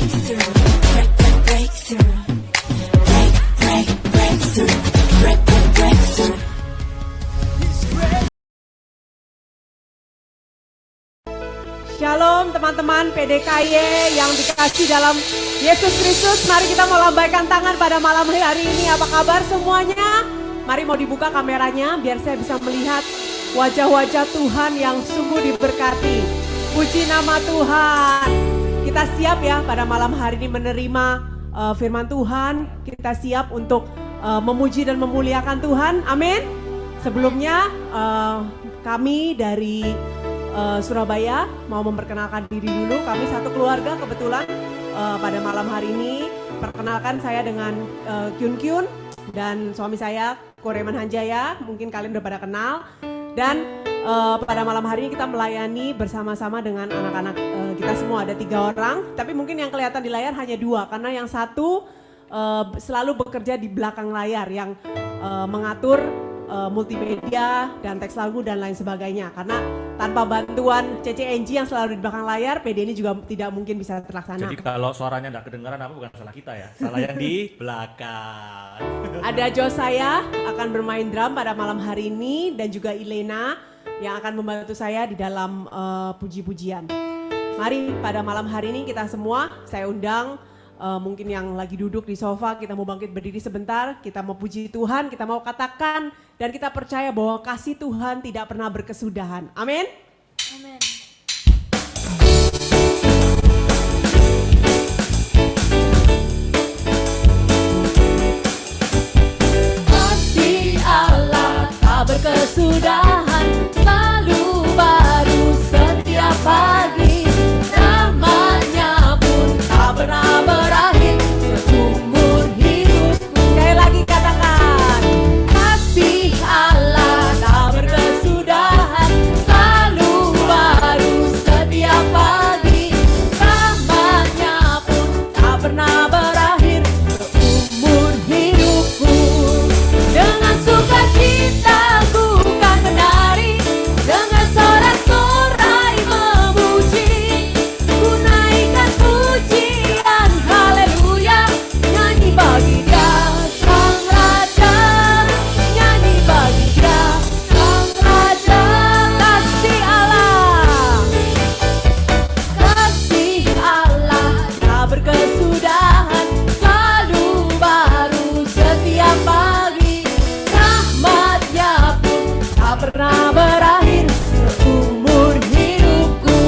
Shalom teman-teman PDKY yang dikasih dalam Yesus Kristus. Mari kita melambaikan tangan pada malam hari ini. Apa kabar semuanya? Mari mau dibuka kameranya biar saya bisa melihat wajah-wajah Tuhan yang sungguh diberkati. Puji nama Tuhan. Kita siap ya pada malam hari ini menerima firman Tuhan. Kita siap untuk memuji dan memuliakan Tuhan. Amin. Sebelumnya kami dari Surabaya mau memperkenalkan diri dulu. Kami satu keluarga kebetulan pada malam hari ini. Perkenalkan saya dengan Kyun Kyun dan suami saya Koreman Hanjaya. Mungkin kalian udah pada kenal. Dan pada malam hari ini kita melayani bersama-sama dengan anak-anak kita semua. Ada 3 orang, tapi mungkin yang kelihatan di layar hanya 2. Karena yang satu selalu bekerja di belakang layar yang mengatur multimedia dan teks lagu dan lain sebagainya. Karena tanpa bantuan CCNG yang selalu di belakang layar, PD ini juga tidak mungkin bisa terlaksana. Jadi kalau suaranya tidak kedengaran apa bukan salah kita ya, salah yang di belakang. Ada Josaya akan bermain drum pada malam hari ini dan juga Ilena yang akan membantu saya di dalam puji-pujian. Mari pada malam hari ini kita semua, saya undang mungkin yang lagi duduk di sofa, kita mau bangkit berdiri sebentar, kita mau puji Tuhan, kita mau katakan dan kita percaya bahwa kasih Tuhan tidak pernah berkesudahan. Amin. Amin. Kasih Allah tak berkesudahan, selalu baru setiap pagi. Rahmat-Nya pun tak pernah berakhir seumur hidupku. Sekali lagi katakan, kasih Allah tak berkesudahan, selalu baru setiap pagi. Rahmat-Nya pun tak pernah berakhir seumur hidupku. Dengan sukacita ku kan menari, dengan sorak-sorai memuji, ku naikkan pujian haleluya. Nyanyi bagi Dia Sang Raja, nyanyi bagi Dia Sang Raja. Kasih Allah, kasih Allah tak berkesudahan, selalu baru setiap pagi. Rahmat-Nya pun tak pernah berakhir seumur hidupku.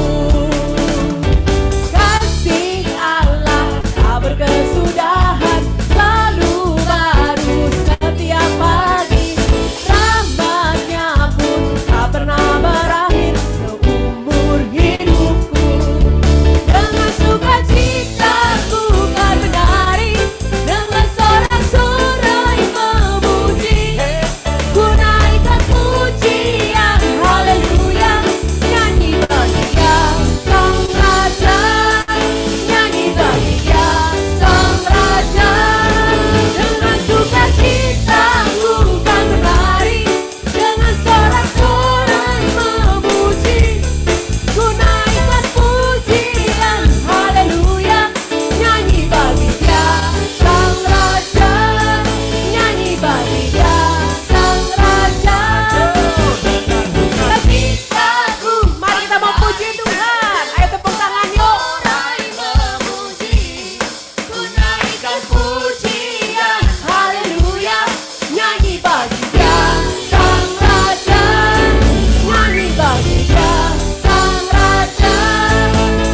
Kasih Allah tak berkesudahan, selalu baru setiap pagi. Rahmat-Nya pun tak pernah berakhir seumur hidupku. Dengan sukacita ku kan menari, dengan sorak-sorai memuji, ku naikkan pujian haleluya. Nyanyi bagi Dia Sang Raja, nyanyi bagi Dia Sang Raja. Dengan sukacita ku kan menari, dengan sorak-sorai memuji, ku naikkan pujian haleluya. Nyanyi bagi Dia Sang Raja, nyanyi bagi Dia Sang Raja. Sukacitaku, mari kita mau puji Tuhan. Ayo tepuk tangan yuk. Ku naikkan pujian haleluya. Nyanyi bagi Dia Sang Raja, nyanyi bagi Dia Sang Raja.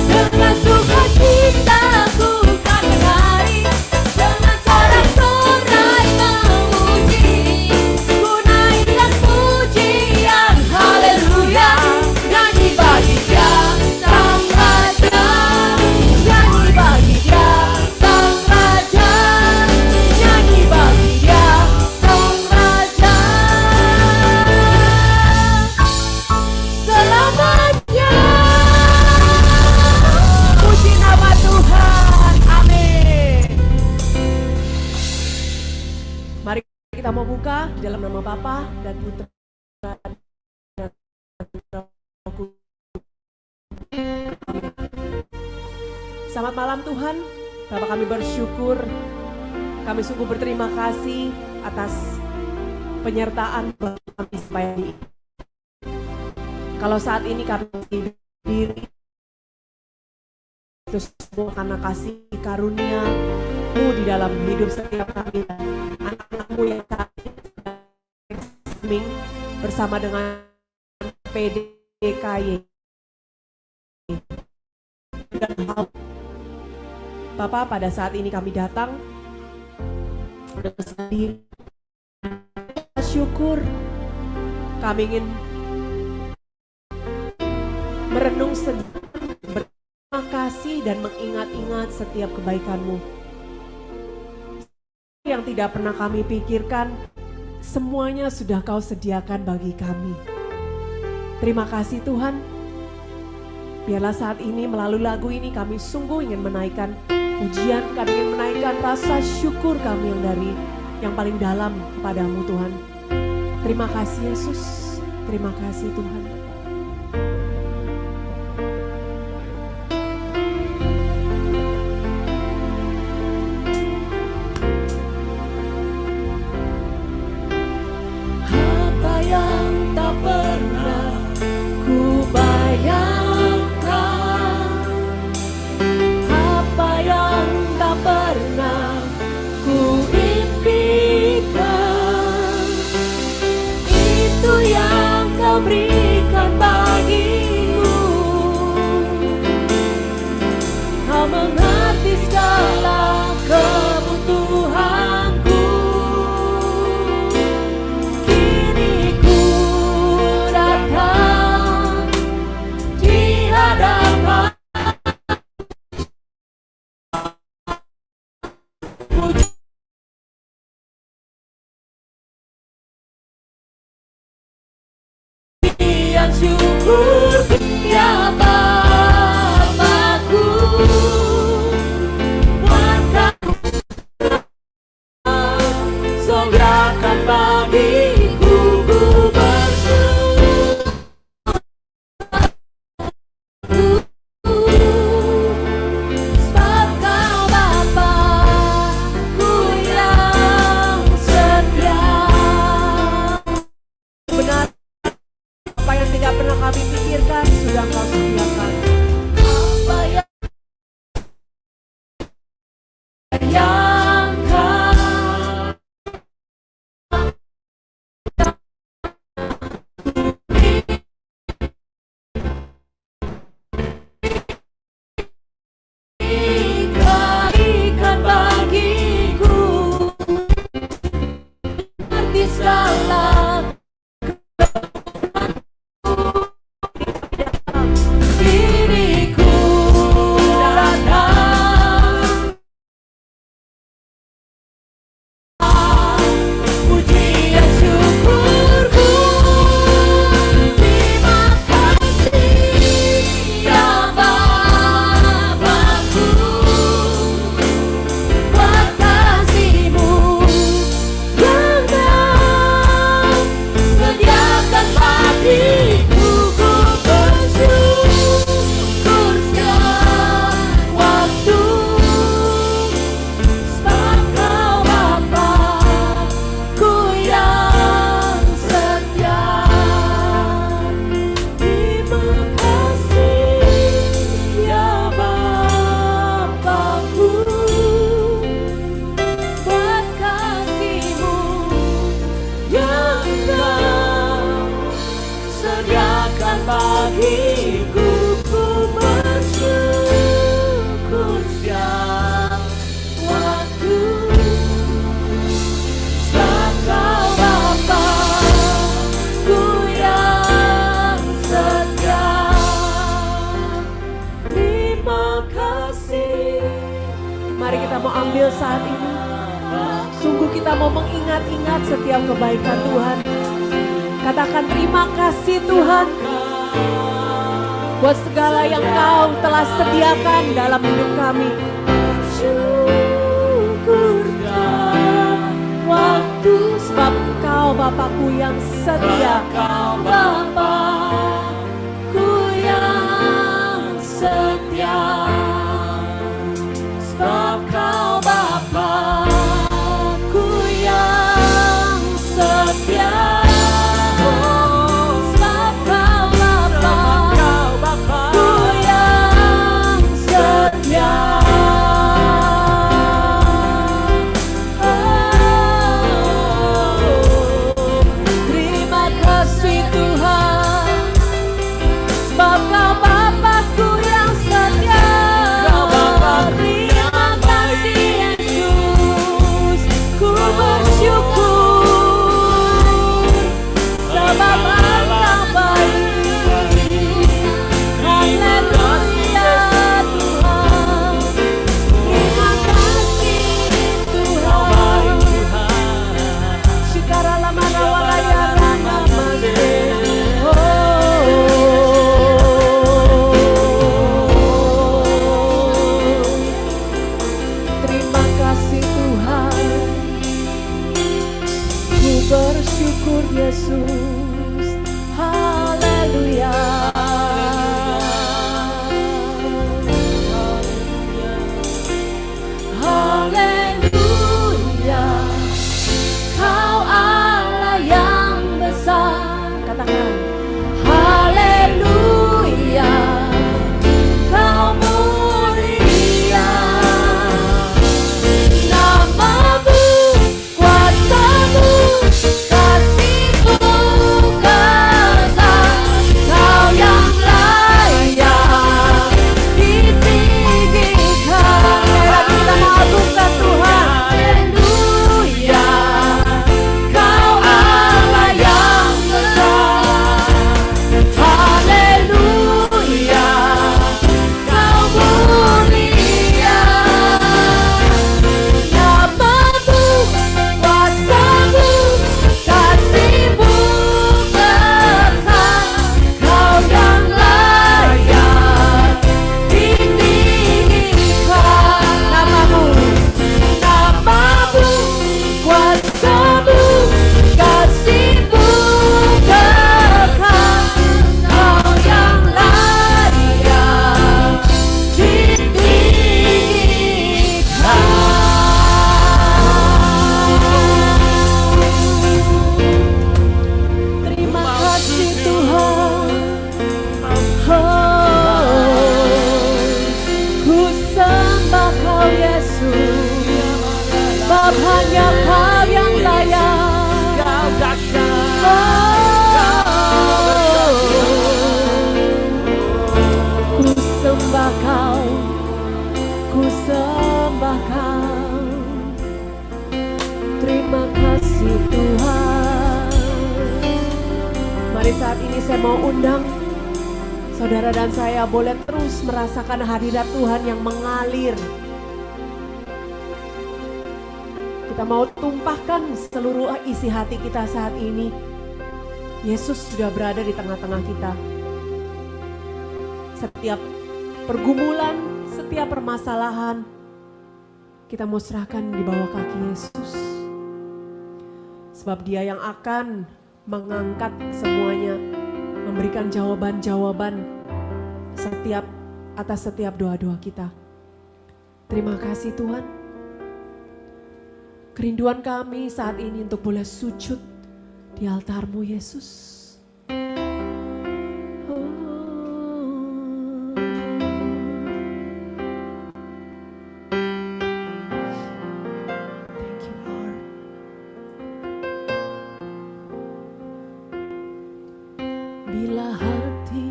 Dengan sukacita ku kan menari, dengan sorak-sorai memuji, ku naikkan pujian haleluya. Nyanyi bagi Dia Sang Raja, nyanyi bagi Dia Sang Raja, nyanyi bagi Dia Sang Raja. Selamanya. Puji nama Tuhan. Amin. Mari kita mau buka dalam nama Bapa dan Putra dan Roh Kudus. Selamat malam Tuhan. Bapak, kami bersyukur, kami sungguh berterima kasih atas penyertaan kami supaya kalau saat ini kami diri itu semua karena kasih karunia-Mu di dalam hidup setiap kami, anak-anak-Mu yang saat ini bersama dengan PDKY. Dan Bapak, pada saat ini kami datang dengan sendiri, syukur, kami ingin merenung sedikit, berterima kasih dan mengingat-ingat setiap kebaikan-Mu yang tidak pernah kami pikirkan, semuanya sudah Kau sediakan bagi kami. Terima kasih Tuhan. Biarlah saat ini melalui lagu ini kami sungguh ingin menaikkan pujian, kami ingin menaikkan rasa syukur kami yang paling dalam kepadamu Tuhan. Terima kasih Yesus, terima kasih Tuhan. Apa yang tak pernah ku bayangkan, apa yang tak pernah ku impikan, itu yang Kau berikan bagiku. Kau mengerti segala kebutuhanku. Kini ku datang di hadapan pujian syukur ya Bapakku, buat Kau sediakan bagiku. Ku bersyukur sebab Kau Bapakku yang setia. Benar, apa yang tidak pernah kami pikirkan sudah Kau sediakan. Apa yang berikan bagiku, mengerti segala diriku datang, pujian syukurku. Terima kasih ya Bapakku, buat kasih-Mu yang Kau sediakan bagiku. Ku bersyukur setiap waktu sebab Kau Bapakku yang setia. Terima kasih ya Bapakku, buat kasih-Mu yang Kau sediakan bagiku. Ku bersyukur setiap waktu sebab Kau Bapakku yang setia. Terima kasih. Mari kita mau ambil saat ini. Sungguh kita mau mengingat-ingat setiap kebaikan Tuhan. Katakan terima kasih Tuhan buat segala yang Kau telah sediakan dalam hidup kami. Syukur waktu sebab Kau Bapakku yang setia. Kau Bapakku yang setia. Sebab menyembah Kau. Terima kasih Tuhan. Mari saat ini saya mau undang saudara dan saya boleh terus merasakan hadirat Tuhan yang mengalir. Kita mau tumpahkan seluruh isi hati kita saat ini. Yesus sudah berada di tengah-tengah kita. Setiap pergumulan, setiap permasalahan, kita mau serahkan di bawah kaki Yesus. Sebab Dia yang akan mengangkat semuanya, memberikan jawaban-jawaban atas setiap doa-doa kita. Terima kasih Tuhan. Kerinduan kami saat ini untuk boleh sujud di altar-Mu Yesus. Thank you Lord. Bila hati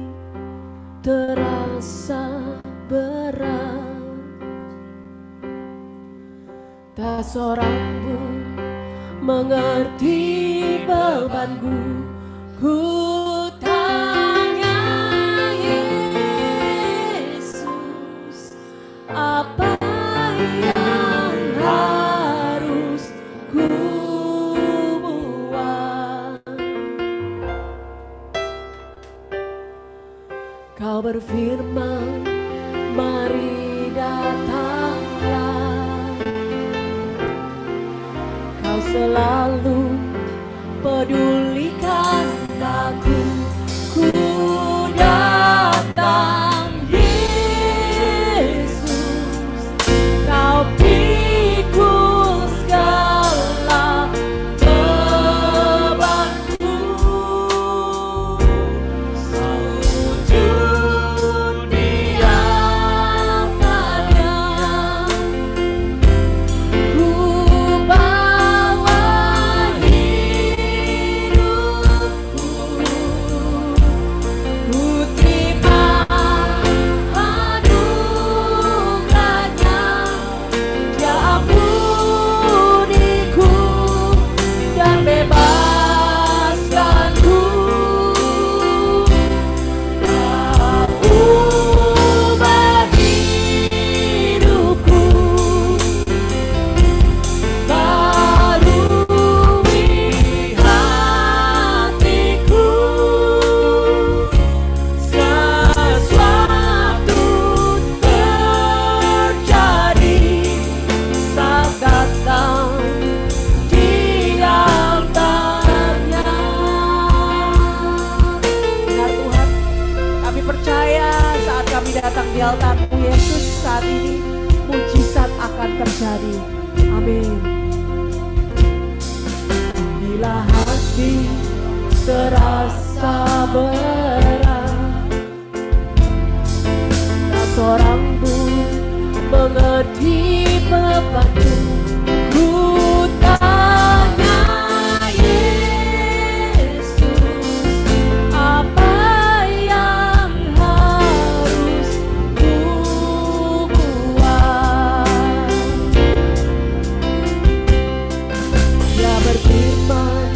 terasa berat, tak seorang pun mengerti bebanku. Ku tanya Yesus, apa yang harus ku buat? Kau berfirman, mari datanglah. Kau selalu pedulikan aku. Ku datang Yesus, Kau pikul segala bebanku. Sujud di altarnya, ku bawa hidupku. Ku terima anugerahnya, Dia ampuniku dan bebaskanku. Kau ubah hidupku, barui hatiku. Sesuatu terjadi saat datang di altarnya. Benar Tuhan, kami percaya saat kami datang di altar-Mu Yesus, saat ini mujizat akan terjadi. Amin. Bila hati terasa berat, tak seorang pun mengerti bebanku. Ku tanya Yesus, apa yang harus ku buat? Dia berfirman,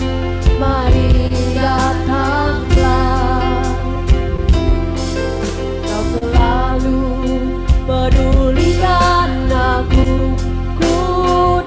mari datanglah. Kau selalu pedulikan aku. Ku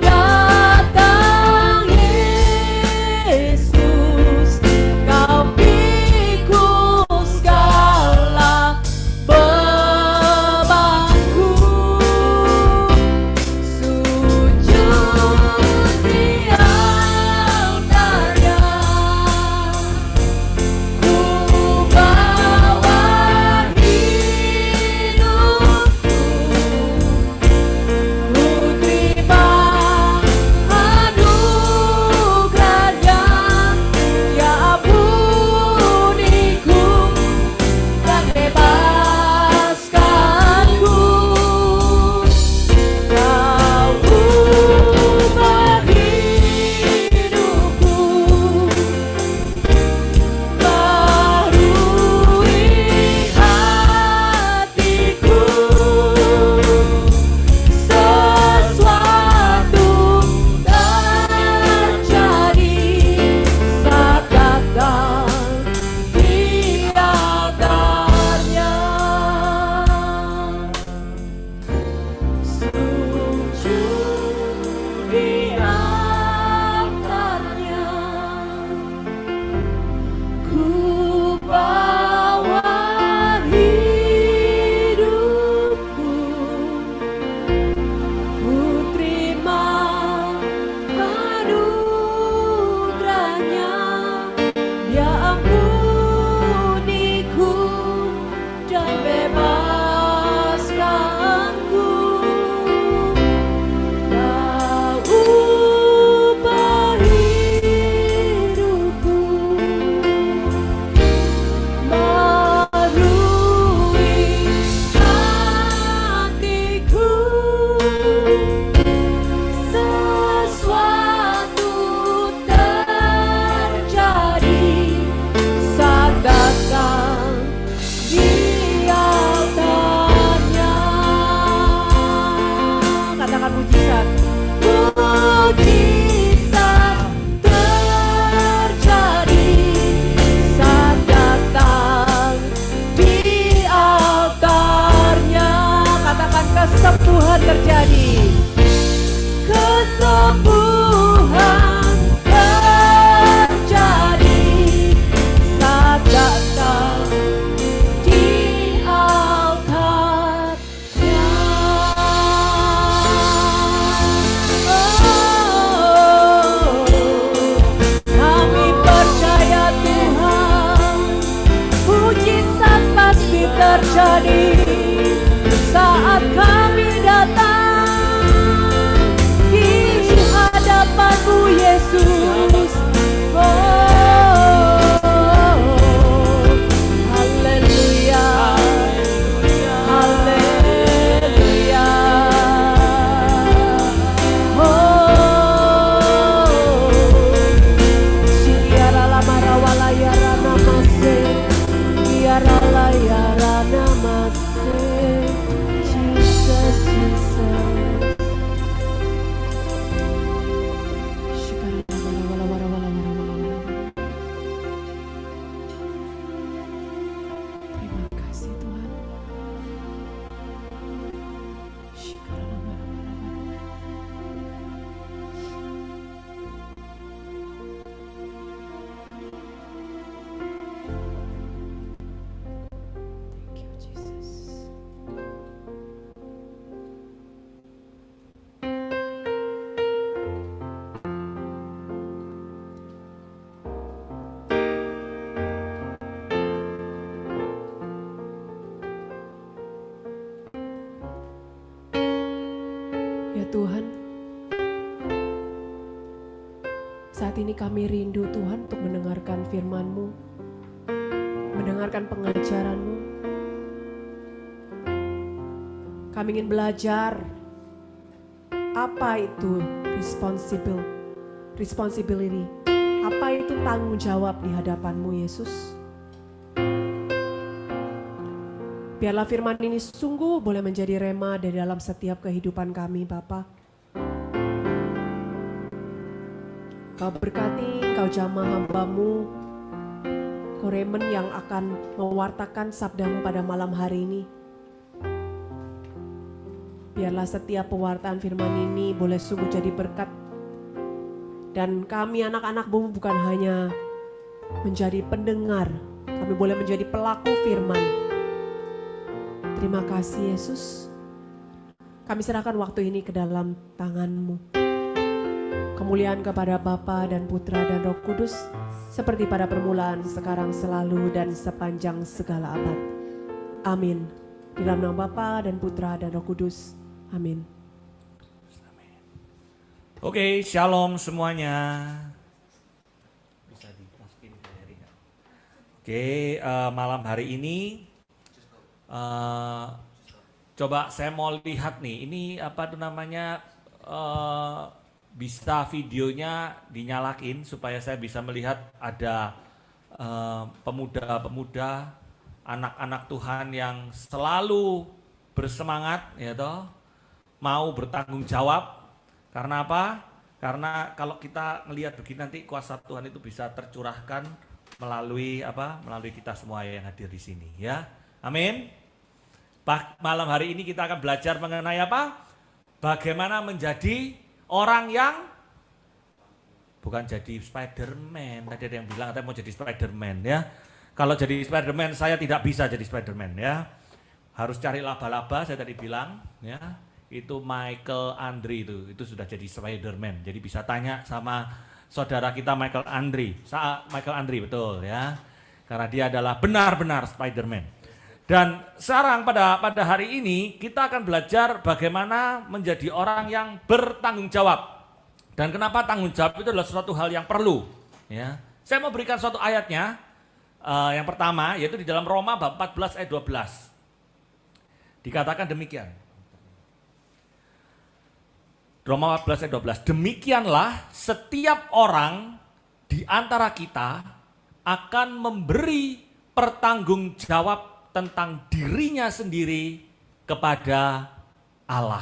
Tuhan, saat ini kami rindu Tuhan untuk mendengarkan firman-Mu, mendengarkan pengajaran-Mu. Kami ingin belajar apa itu responsibility, apa itu tanggung jawab di hadapan-Mu Yesus. Biarlah firman ini sungguh boleh menjadi rema dari dalam setiap kehidupan kami, Bapa. Kau berkati, Kau jamah hamba-Mu, Koremen yang akan mewartakan sabda-Mu pada malam hari ini. Biarlah setiap pewartaan firman ini boleh sungguh jadi berkat. Dan kami anak-anak-Mu bukan hanya menjadi pendengar, kami boleh menjadi pelaku firman. Terima kasih Yesus. Kami serahkan waktu ini ke dalam tangan-Mu. Kemuliaan kepada Bapa dan Putra dan Roh Kudus, seperti pada permulaan, sekarang, selalu, dan sepanjang segala abad. Amin. Di dalam nama Bapa dan Putra dan Roh Kudus. Amin. Oke, shalom semuanya. Bisa dimasukin ke hari nggak? Oke, malam hari ini coba saya mau lihat nih, ini apa tuh namanya, bisa videonya dinyalakin supaya saya bisa melihat ada pemuda-pemuda, anak-anak Tuhan yang selalu bersemangat, ya toh, mau bertanggung jawab. Karena apa? Karena kalau kita ngelihat begini nanti kuasa Tuhan itu bisa tercurahkan melalui apa? Melalui kita semua yang hadir di sini, ya. Amin. Malam hari ini kita akan belajar mengenai apa? Bagaimana menjadi orang yang bukan jadi Spider-Man. Tadi ada yang bilang katanya mau jadi Spider-Man, ya. Kalau jadi Spider-Man saya tidak bisa jadi Spider-Man, ya. Harus cari laba-laba, saya tadi bilang, ya. Itu Michael Andre itu sudah jadi Spider-Man. Jadi bisa tanya sama saudara kita Michael Andre, betul, ya. Karena dia adalah benar-benar Spider-Man. Dan sekarang pada hari ini kita akan belajar bagaimana menjadi orang yang bertanggung jawab. Dan kenapa tanggung jawab itu adalah suatu hal yang perlu, ya. Saya mau berikan suatu ayatnya. Yang pertama yaitu di dalam Roma bab 14 ayat 12. Dikatakan demikian. Roma 14 ayat 12. Demikianlah setiap orang di antara kita akan memberi pertanggungjawab tentang dirinya sendiri kepada Allah.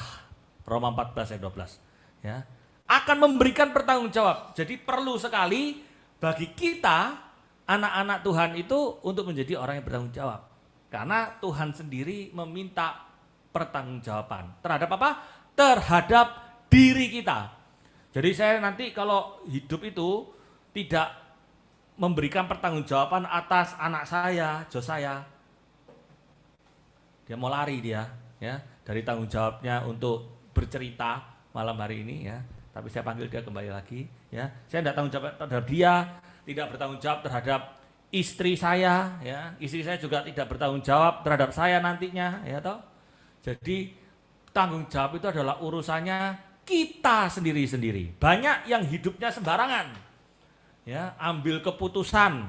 Roma 14 ayat 12. Ya. Akan memberikan pertanggungjawab. Jadi perlu sekali bagi kita anak-anak Tuhan itu untuk menjadi orang yang bertanggung jawab. Karena Tuhan sendiri meminta pertanggungjawaban. Terhadap apa? Terhadap diri kita. Jadi saya nanti kalau hidup itu tidak memberikan pertanggungjawaban atas anak saya, Josiah. Dia mau lari dia, ya, dari tanggung jawabnya untuk bercerita malam hari ini, ya. Tapi saya panggil dia kembali lagi, ya. Saya tidak tanggung jawab terhadap dia, tidak bertanggung jawab terhadap istri saya, ya. Istri saya juga tidak bertanggung jawab terhadap saya nantinya, ya toh. Jadi tanggung jawab itu adalah urusannya kita sendiri-sendiri. Banyak yang hidupnya sembarangan, ya, ambil keputusan,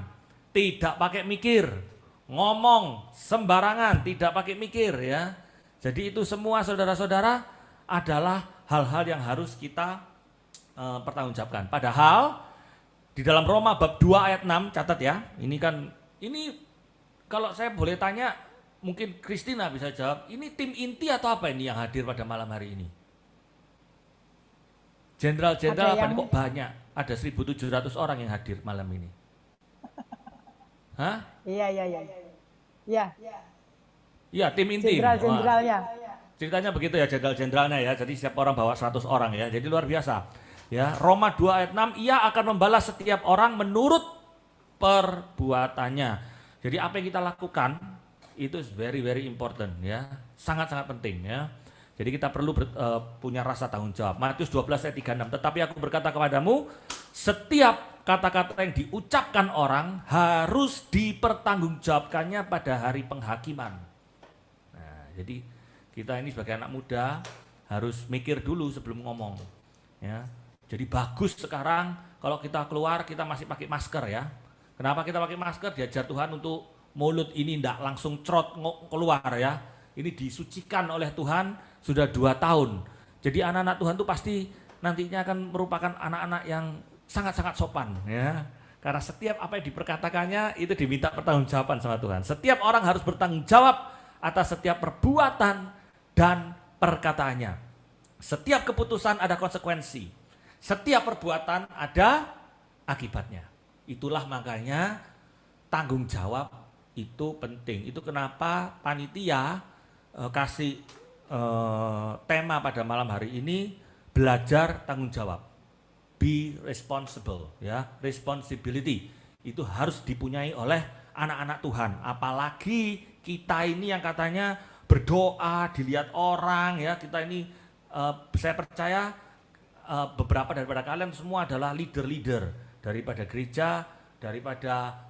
tidak pakai mikir. Ngomong sembarangan, tidak pakai mikir, ya. Jadi itu semua saudara-saudara adalah hal-hal yang harus kita pertanggungjawabkan. Padahal di dalam Roma bab 2 ayat 6, catat ya. Ini kalau saya boleh tanya, mungkin Christina bisa jawab, ini tim inti atau apa ini yang hadir pada malam hari ini? Jenderal-jenderal apa ini kok banyak? Ada 1.700 orang yang hadir malam ini. Hah? Iya. Iya, tim inti. Jenderal-jenderalnya. Ceritanya begitu ya, jenderal-jenderalnya ya. Jadi setiap orang bawa 100 orang ya. Jadi luar biasa. Ya, Roma 2 ayat 6, ia akan membalas setiap orang menurut perbuatannya. Jadi apa yang kita lakukan itu very very important, ya. Sangat-sangat penting, ya. Jadi kita perlu punya rasa tanggung jawab. Matius 12 ayat 36. Tetapi aku berkata kepadamu, setiap kata-kata yang diucapkan orang harus dipertanggungjawabkannya pada hari penghakiman. Nah, jadi kita ini sebagai anak muda harus mikir dulu sebelum ngomong. Ya, jadi bagus sekarang kalau kita keluar kita masih pakai masker ya. Kenapa kita pakai masker? Diajar Tuhan untuk mulut ini tidak langsung cerot keluar ya. Ini disucikan oleh Tuhan sudah 2 tahun. Jadi anak-anak Tuhan itu pasti nantinya akan merupakan anak-anak yang sangat-sangat sopan ya. Karena setiap apa yang diperkatakannya itu diminta pertanggungjawaban sama Tuhan. Setiap orang harus bertanggung jawab atas setiap perbuatan dan perkataannya. Setiap keputusan ada konsekuensi. Setiap perbuatan ada akibatnya. Itulah makanya tanggung jawab itu penting. Itu kenapa panitia kasih tema pada malam hari ini belajar tanggung jawab. Be responsible ya, responsibility itu harus dipunyai oleh anak-anak Tuhan. Apalagi kita ini yang katanya berdoa dilihat orang ya, kita ini saya percaya beberapa daripada kalian semua adalah leader-leader daripada gereja, daripada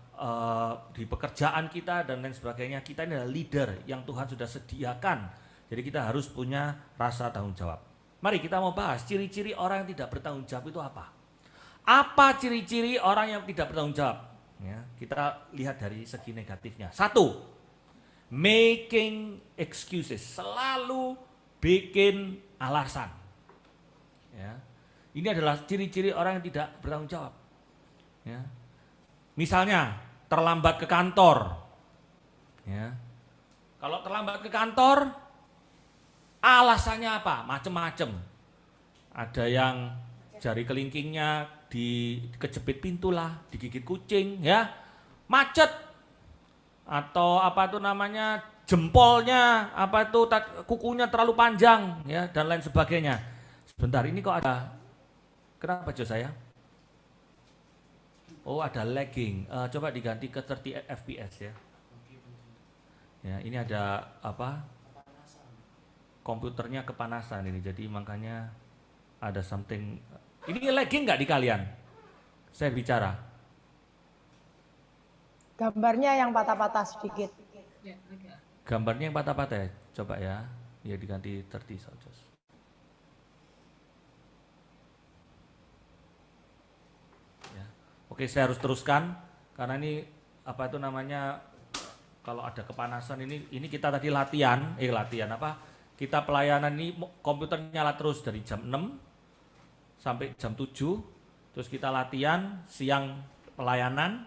di pekerjaan kita dan lain sebagainya. Kita ini adalah leader yang Tuhan sudah sediakan. Jadi kita harus punya rasa tanggung jawab. Mari kita mau bahas ciri-ciri orang yang tidak bertanggung jawab itu apa? Apa ciri-ciri orang yang tidak bertanggung jawab? Ya, kita lihat dari segi negatifnya. 1, making excuses, selalu bikin alasan. Ya, ini adalah ciri-ciri orang yang tidak bertanggung jawab. Ya, misalnya terlambat ke kantor. Ya, kalau terlambat ke kantor, alasannya apa? Macem-macem. Ada yang jari kelingkingnya dikejepit pintu lah, digigit kucing ya, macet. Atau apa itu namanya, jempolnya, apa itu kukunya terlalu panjang ya, dan lain sebagainya. Sebentar, ini kok ada, kenapa Jo saya? Oh ada lagging, coba diganti ke 30 fps ya. Ya ini ada apa? Komputernya kepanasan ini, jadi makanya ada something. Ini lagging nggak di kalian? Saya bicara. Gambarnya yang patah-patah sedikit. Gambarnya yang patah-patah ya? Coba ya, ya diganti 30 saja. Ya. Oke, saya harus teruskan karena ini apa itu namanya, kalau ada kepanasan ini kita tadi latihan apa? Kita pelayanan ini komputer nyala terus dari jam 6 sampai jam 7. Terus kita latihan siang pelayanan.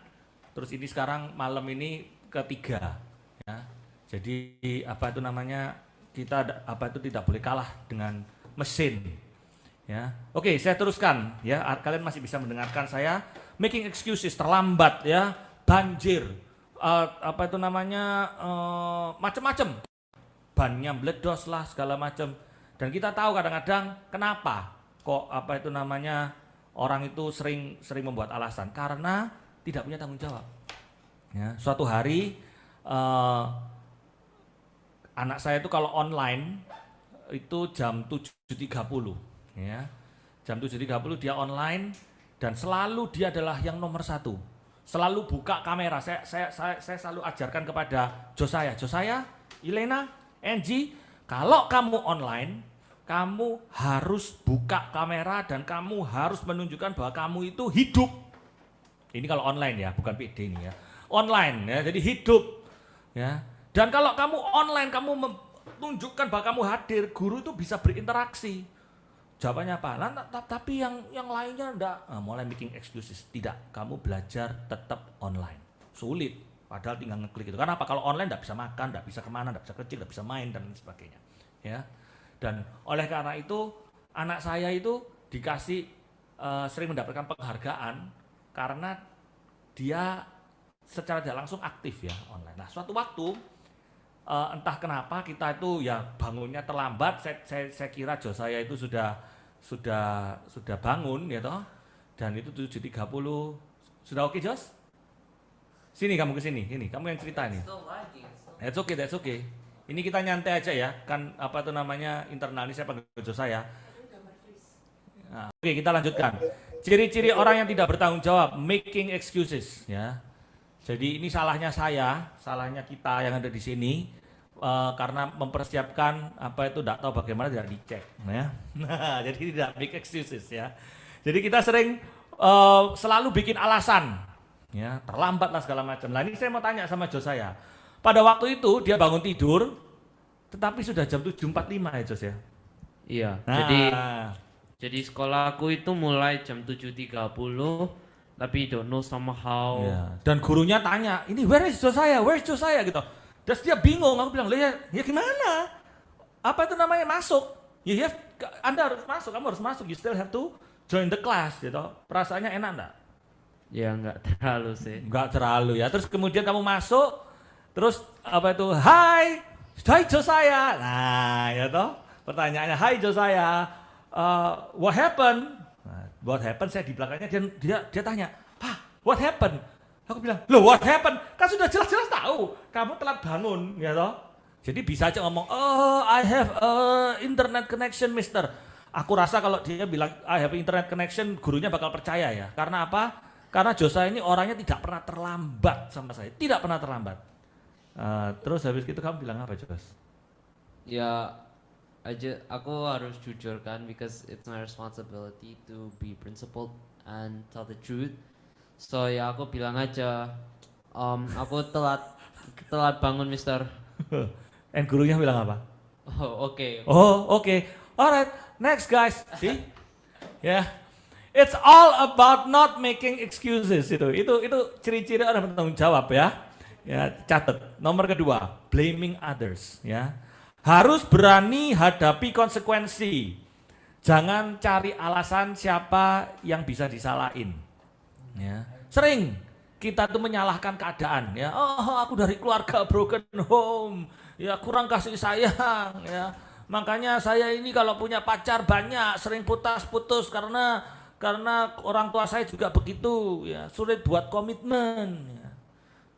Terus ini sekarang malam ini ketiga. Ya. Jadi apa itu namanya, kita apa itu tidak boleh kalah dengan mesin. Ya. Oke, saya teruskan ya. Kalian masih bisa mendengarkan saya. Making excuses, terlambat ya, banjir, apa itu namanya, macam-macam. Bannya meledos lah segala macam. Dan kita tahu kadang-kadang kenapa kok apa itu namanya orang itu sering membuat alasan, karena tidak punya tanggung jawab. Ya, suatu hari anak saya itu kalau online itu jam 7.30 ya. Jam 7.30 dia online dan selalu dia adalah yang nomor 1. Selalu buka kamera. Saya selalu ajarkan kepada Josaya, Ilena, Angie, kalau kamu online, kamu harus buka kamera dan kamu harus menunjukkan bahwa kamu itu hidup. Ini kalau online ya, bukan PD ini ya. Online ya, jadi hidup. Ya. Dan kalau kamu online, kamu menunjukkan bahwa kamu hadir, guru itu bisa berinteraksi. Jawabannya apa? Nah, tapi yang lainnya enggak. Nah, mulai making excuses. Tidak, kamu belajar tetap online. Sulit. Padahal tinggal ngeklik itu. Karena apa? Kalau online tidak bisa makan, tidak bisa kemana, tidak bisa kecil, tidak bisa main dan sebagainya. Ya. Dan oleh karena itu anak saya itu dikasih sering mendapatkan penghargaan karena dia secara tidak langsung aktif ya online. Nah suatu waktu entah kenapa kita itu ya bangunnya terlambat. Saya kira Josaya itu sudah bangun ya toh. Dan itu 7.30 sudah oke Jos? Sini kamu kesini, ini kamu yang cerita nih. That's okay. Ini kita nyantai aja ya, kan apa itu namanya internal, ini saya panggil Josaya. Nah, oke kita lanjutkan. Ciri-ciri orang yang tidak bertanggung jawab, making excuses ya. Jadi ini salahnya saya, salahnya kita yang ada di sini. karena mempersiapkan apa itu tidak tahu bagaimana tidak dicek, ya. Nah, jadi tidak make excuses ya. Jadi kita sering selalu bikin alasan, ya terlambat lah segala macam. Nah ini saya mau tanya sama Josiah. Pada waktu itu dia bangun tidur, tetapi sudah jam 7.45 ya Jos ya. Iya. Nah, Jadi sekolahku itu mulai jam 7.30, tapi don't know somehow. ya. Dan gurunya tanya, ini where is Josiah, gitu. Terus dia bingung, aku bilang, ya gimana? Apa itu namanya masuk? Anda harus masuk, kamu harus masuk, you still have to join the class gitu. Perasaannya enak enggak? Ya nggak terlalu sih. Enggak terlalu ya. Terus kemudian kamu masuk, terus apa itu? Hai Josiah. Nah, ya toh. Pertanyaannya, Hai Josiah, what happened? Nah, what happened? Saya di belakangnya dia tanya, Pak, what happened? Aku bilang, loh what happened? Kan sudah jelas-jelas tahu, kamu telat bangun, ya toh. Jadi bisa aja ngomong, oh I have a internet connection, mister. Aku rasa kalau dia bilang I have internet connection, gurunya bakal percaya ya. Karena apa? Karena Josiah ini orangnya tidak pernah terlambat sama saya. Tidak pernah terlambat. Terus habis itu kamu bilang apa, Jos? Ya aku harus jujur kan, because it's my responsibility to be principled and tell the truth. So ya aku bilang aja, aku telat bangun, mister. And gurunya bilang apa? Oh oke. Oh oke. Alright, next guys. See? Ya. It's all about not making excuses itu ciri-ciri orang bertanggung jawab ya. Ya, catat. Nomor kedua, blaming others ya. Harus berani hadapi konsekuensi. Jangan cari alasan siapa yang bisa disalahin. Ya. Sering kita tuh menyalahkan keadaan ya. Oh, aku dari keluarga broken home. Ya, kurang kasih sayang ya. Makanya saya ini kalau punya pacar banyak, sering putus karena orang tua saya juga begitu ya, sulit buat komitmen ya.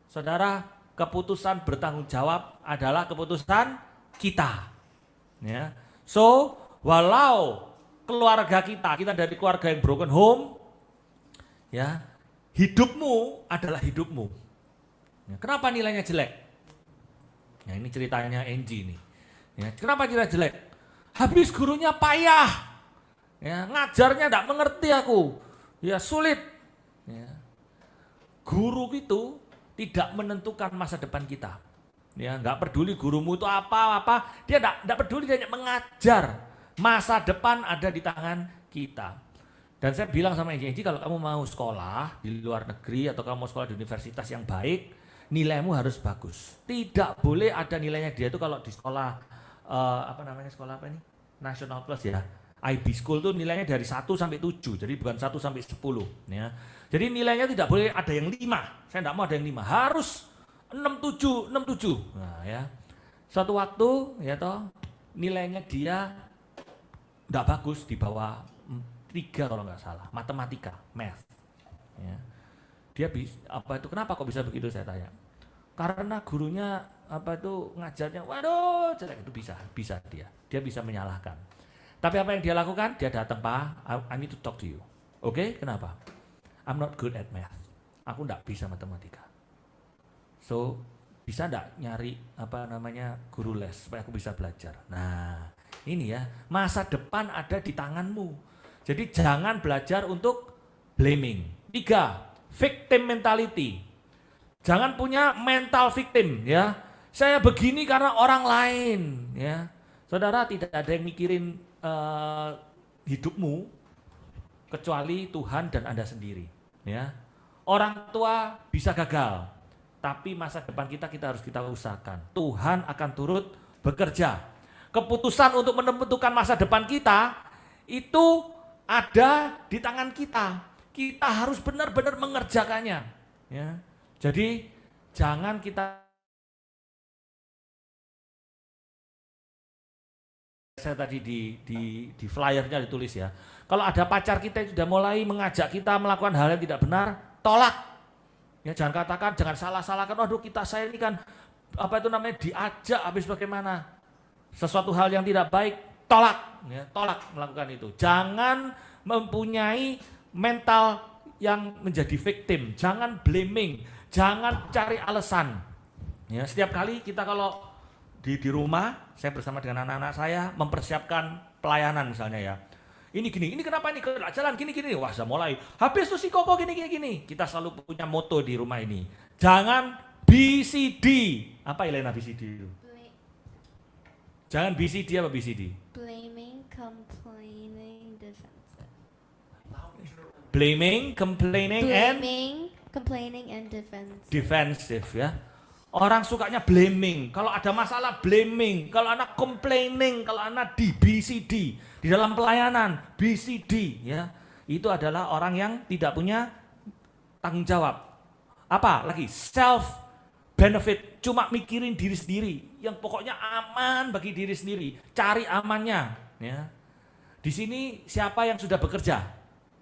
Saudara, keputusan bertanggung jawab adalah keputusan kita ya. So, walau keluarga kita dari keluarga yang broken home ya, hidupmu adalah hidupmu ya. Kenapa nilainya jelek? Nah ini ceritanya Angie nih ya. Kenapa nilai jelek? Habis gurunya payah ya, ngajarnya tidak mengerti aku ya, sulit ya. Guru itu tidak menentukan masa depan kita ya, nggak peduli gurumu itu apa, dia tidak peduli, dia hanya mengajar. Masa depan ada di tangan kita. Dan saya bilang sama Angie, kalau kamu mau sekolah di luar negeri atau kamu mau sekolah di universitas yang baik, nilaimu harus bagus. Tidak boleh ada nilainya dia itu kalau di sekolah sekolah apa ini? National Plus ya. IB School tuh nilainya dari 1 sampai 7, jadi bukan 1 sampai 10 ya. Jadi nilainya tidak boleh ada yang 5. Saya tidak mau ada yang 5. Harus 67. Nah ya. Suatu waktu ya toh nilainya dia tidak bagus, di bawah 3 kalau nggak salah, matematika, math. Ya. Dia kenapa kok bisa begitu, saya tanya. Karena gurunya ngajarnya, waduh jelek, itu bisa dia bisa menyalahkan. Tapi apa yang dia lakukan? Dia datang, Pak, I need to talk to you. Oke, kenapa? I'm not good at math. Aku enggak bisa matematika. So, bisa enggak nyari guru les supaya aku bisa belajar. Nah, ini ya, masa depan ada di tanganmu. Jadi jangan belajar untuk blaming. 3, victim mentality. Jangan punya mental victim ya. Saya begini karena orang lain ya. Saudara, tidak ada yang mikirin hidupmu kecuali Tuhan dan Anda sendiri ya. Orang tua bisa gagal, tapi masa depan kita harus kita usahakan. Tuhan akan turut bekerja. Keputusan untuk menentukan masa depan kita itu ada di tangan kita. Kita harus benar-benar mengerjakannya ya. Jadi jangan kita, saya tadi di flyernya ditulis ya, kalau ada pacar kita yang sudah mulai mengajak kita melakukan hal yang tidak benar, tolak ya. Jangan salah-salahkan, waduh saya ini kan diajak habis bagaimana, sesuatu hal yang tidak baik, tolak melakukan itu. Jangan mempunyai mental yang menjadi victim, jangan blaming, jangan cari alasan ya. Setiap kali kita kalau di rumah, saya bersama dengan anak-anak saya mempersiapkan pelayanan misalnya ya. Ini gini, ini kenapa ini nggak jalan gini. Wah, saya mulai. Habis tuh si Koko gini. Kita selalu punya moto di rumah ini. Jangan BCD. Apa Elena BCD itu? Jangan BCD apa BCD? Blaming, complaining, defensive. Blaming, complaining, and Complaining, and defensive. defensive ya. Orang sukanya blaming. Kalau ada masalah blaming. Kalau anak complaining, kalau anak di BCD, di dalam pelayanan BCD ya. Itu adalah orang yang tidak punya tanggung jawab. Apa lagi? Self benefit, cuma mikirin diri sendiri. Yang pokoknya aman bagi diri sendiri. Cari amannya ya. Di sini siapa yang sudah bekerja?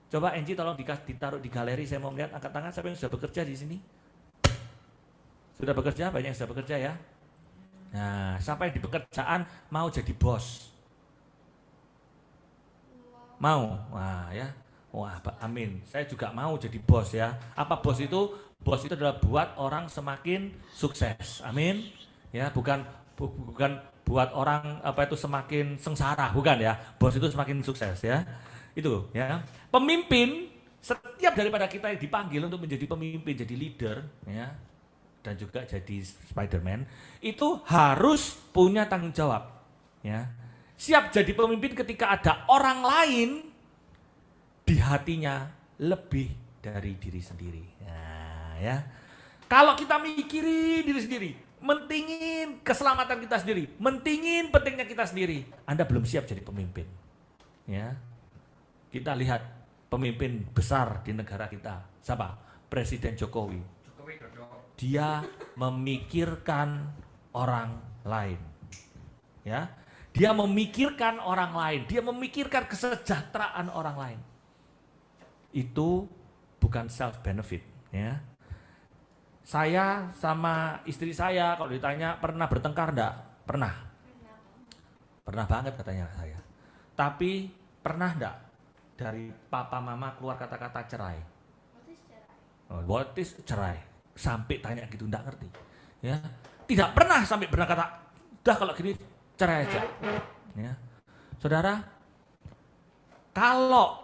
Coba Angie tolong ditaruh di galeri, saya mau lihat, angkat tangan siapa yang sudah bekerja di sini. Sudah bekerja, banyak yang sudah bekerja ya. Nah, siapa yang di pekerjaan mau jadi bos? Mau? Wah ya. Wah, amin. Saya juga mau jadi bos ya. Apa bos itu? Bos itu adalah buat orang semakin sukses. Amin. Ya, bukan buat orang apa itu semakin sengsara, bukan ya. Bos itu semakin sukses ya. Itu ya. Pemimpin, setiap daripada kita yang dipanggil untuk menjadi pemimpin, jadi leader ya, dan juga jadi Spider-Man, itu harus punya tanggung jawab. Ya. Siap jadi pemimpin ketika ada orang lain di hatinya lebih dari diri sendiri. Nah, ya. Kalau kita mikirin diri sendiri, mentingin keselamatan kita sendiri, mentingin pentingnya kita sendiri, Anda belum siap jadi pemimpin. Ya. Kita lihat pemimpin besar di negara kita. Siapa? Presiden Jokowi. Dia memikirkan orang lain. Ya. Dia memikirkan orang lain, dia memikirkan kesejahteraan orang lain. Itu bukan self benefit, ya. Saya sama istri saya kalau ditanya pernah bertengkar enggak? Pernah. Pernah banget katanya saya. Tapi pernah enggak dari papa mama keluar kata-kata cerai? What is cerai? Sampai tanya gitu, enggak ngerti. Ya. Tidak pernah sampai berkata, udah kalau gini cerai aja. Ya. Saudara, kalau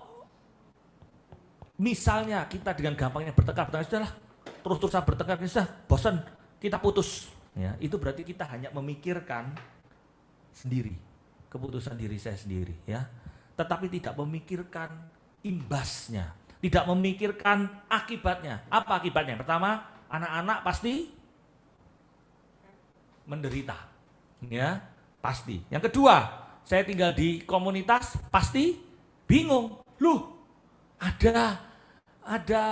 misalnya kita dengan gampangnya bertengkar, sudahlah, terus-terusan bertengkar, sudah bosan, kita putus. Ya, itu berarti kita hanya memikirkan sendiri, keputusan diri saya sendiri. Ya. Tetapi tidak memikirkan imbasnya, tidak memikirkan akibatnya. Apa akibatnya? Pertama, anak-anak pasti menderita, ya pasti. Yang kedua, saya tinggal di komunitas pasti bingung. Loh, ada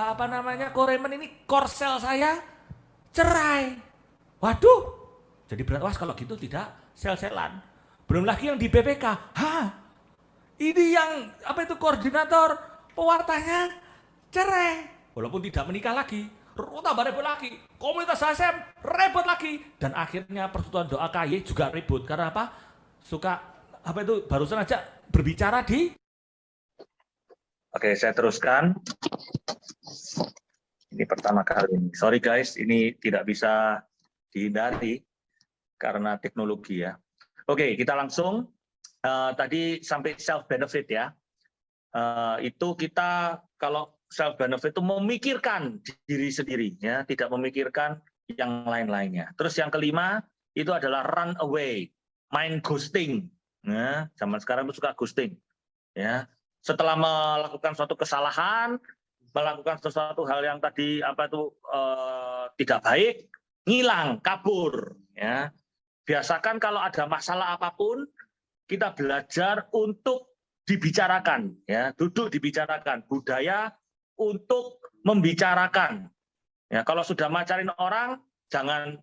apa namanya koremen ini korsel saya cerai. Waduh, jadi berat. Was kalau gitu tidak sel-selan. Belum lagi yang di BPK. Ini yang apa itu koordinator pewartanya cerai. Walaupun tidak menikah lagi. Tambah ribut lagi, komunitas HSM ribut lagi, dan akhirnya persekutuan doa KY juga ribut. Karena apa? Suka apa itu barusan aja berbicara di. Oke, saya teruskan. Ini pertama kali ini. Sorry guys, ini tidak bisa dihindari karena teknologi ya. Oke, kita langsung. Tadi sampai self benefit ya. Itu kita kalau self benefit itu memikirkan diri sendiri ya, tidak memikirkan yang lain-lainnya. Terus yang kelima itu adalah run away, main ghosting. Ya, zaman sekarang itu suka ghosting. Ya, setelah melakukan suatu kesalahan, melakukan sesuatu hal yang tadi apa itu tidak baik, ngilang, kabur. Ya, biasakan kalau ada masalah apapun kita belajar untuk dibicarakan. Ya, duduk dibicarakan. Budaya untuk membicarakan. Ya, kalau sudah macarin orang, jangan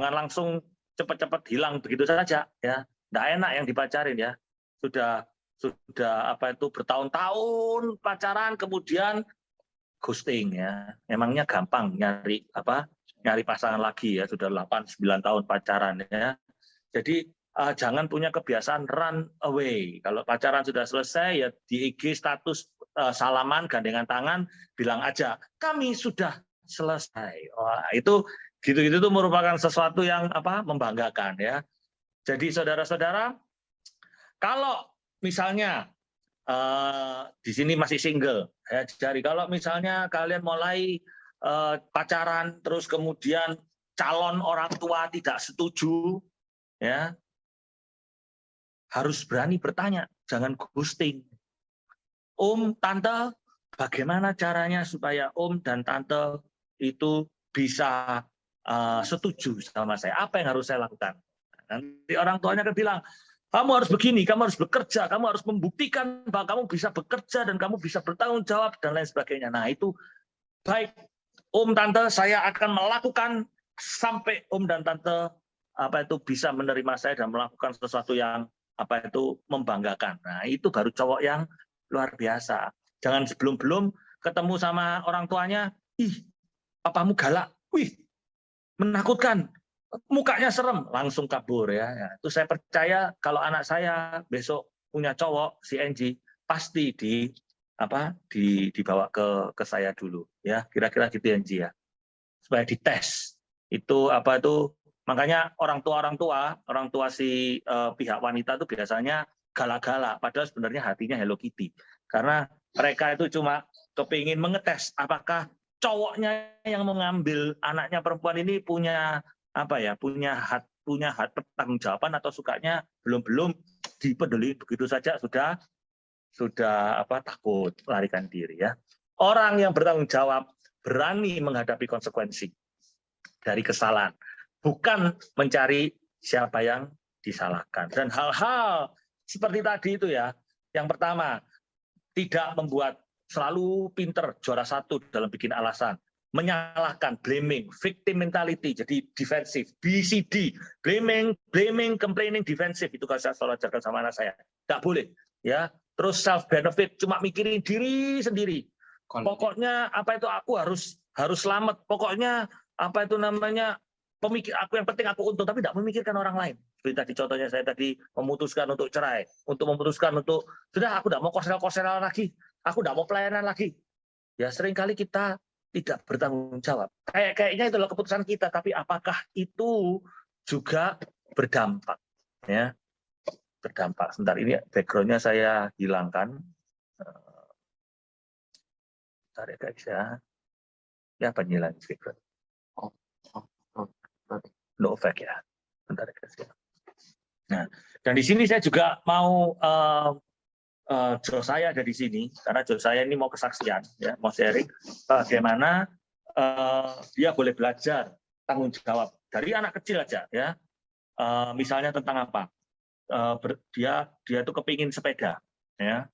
langsung cepat-cepat hilang begitu saja. Ya, nggak enak yang dipacarin ya. Sudah apa itu bertahun-tahun pacaran, kemudian ghosting ya. Emangnya gampang nyari pasangan lagi ya. Sudah 8-9 tahun pacaran ya. Jadi jangan punya kebiasaan run away. Kalau pacaran sudah selesai ya di IG status salaman, gandengan tangan, bilang aja kami sudah selesai. Wah, itu gitu-gitu tuh merupakan sesuatu yang membanggakan ya. Jadi saudara-saudara, kalau misalnya di sini masih single, ya, jadi kalau misalnya kalian mulai pacaran, terus kemudian calon orang tua tidak setuju, ya harus berani bertanya, jangan ghosting. Om, tante, bagaimana caranya supaya om dan tante itu bisa setuju sama saya? Apa yang harus saya lakukan? Nanti orang tuanya akan bilang, kamu harus begini, kamu harus bekerja, kamu harus membuktikan bahwa kamu bisa bekerja dan kamu bisa bertanggung jawab dan lain sebagainya. Nah itu baik, om, tante, saya akan melakukan sampai om dan tante bisa menerima saya dan melakukan sesuatu yang membanggakan. Nah itu baru cowok yang luar biasa. Jangan sebelum-belum ketemu sama orang tuanya, ih, papamu galak, wih, menakutkan, mukanya serem, langsung kabur ya. Itu saya percaya kalau anak saya besok punya cowok si NG pasti dibawa ke saya dulu ya. Kira-kira gitu NG ya. Supaya dites. Itu makanya orang tua si pihak wanita itu biasanya galak-galak padahal sebenarnya hatinya Hello Kitty. Karena mereka itu cuma kepingin mengetes apakah cowoknya yang mengambil anaknya perempuan ini punya pertanggungjawaban atau sukanya belum dipeduli, begitu saja sudah takut melarikan diri ya. Orang yang bertanggung jawab berani menghadapi konsekuensi dari kesalahan, bukan mencari siapa yang disalahkan. Dan hal-hal seperti tadi itu ya, yang pertama tidak membuat selalu pinter juara satu dalam bikin alasan, menyalahkan, blaming, victim mentality, jadi defensif, BCD, blaming, complaining, defensif, itu kan saya selalu ajarkan sama anak saya, nggak boleh, ya. Terus self benefit, cuma mikirin diri sendiri. Pokoknya aku harus selamat. Pokoknya pemikir aku yang penting aku untung, tapi tidak memikirkan orang lain. Seperti tadi contohnya saya tadi memutuskan untuk cerai, memutuskan untuk sudah aku tidak mau kosel-koselan lagi, aku tidak mau pelayanan lagi. Ya seringkali kita tidak bertanggung jawab. Kayaknya itulah keputusan kita, tapi apakah itu juga berdampak? Ya, berdampak. Sebentar, ini background-nya saya hilangkan. Bentar ya guys ya. Ya penyilang background. No effect ya. Bentar ya guys ya. Nah, dan di sini saya juga mau Josiah ada di sini karena Josiah ini mau kesaksian ya, mau sharing bagaimana dia boleh belajar tanggung jawab dari anak kecil aja ya. Misalnya tentang apa? Dia tuh kepingin sepeda ya.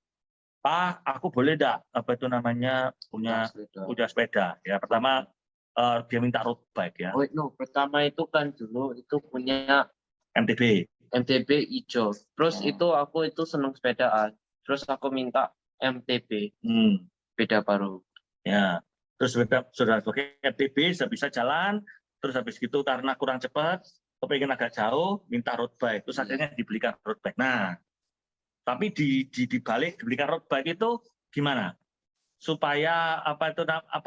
Pak, aku boleh enggak punya sepeda ya. Pertama dia minta road bike ya. Pertama itu kan dulu itu punya MTB hijau. Terus itu aku senang sepedaan. Terus aku minta MTB, sepeda baru. Ya, terus sudah pakai MTB, sudah bisa jalan. Terus habis gitu karena kurang cepat, kepengen agak jauh, minta road bike. Terus akhirnya dibelikan road bike. Nah, tapi dibalik dibelikan road bike itu gimana? Supaya apa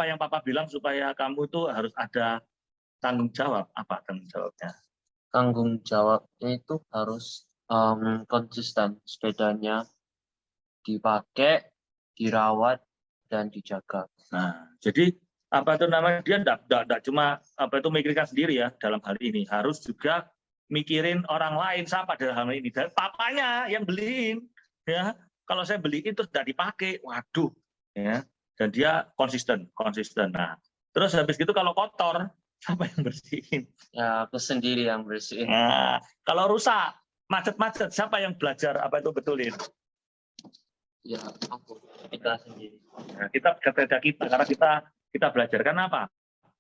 yang Papa bilang supaya kamu itu harus ada tanggung jawab. Apa tanggung jawabnya? Tanggung jawabnya itu harus konsisten, sepedanya dipakai, dirawat, dan dijaga. Nah, jadi dia tidak cuma mikirkan sendiri ya dalam hal ini, harus juga mikirin orang lain siapa dalam hal ini. Dan papanya yang beliin ya. Kalau saya beliin terus tidak dipakai, waduh ya. Dan dia konsisten. Nah, terus habis gitu kalau kotor siapa yang bersihin? Ya, aku sendiri yang bersihin. Nah, kalau rusak, macet-macet siapa yang belajar betulin? Ya, kita sendiri. Nah, kita karena kita belajar. Kenapa?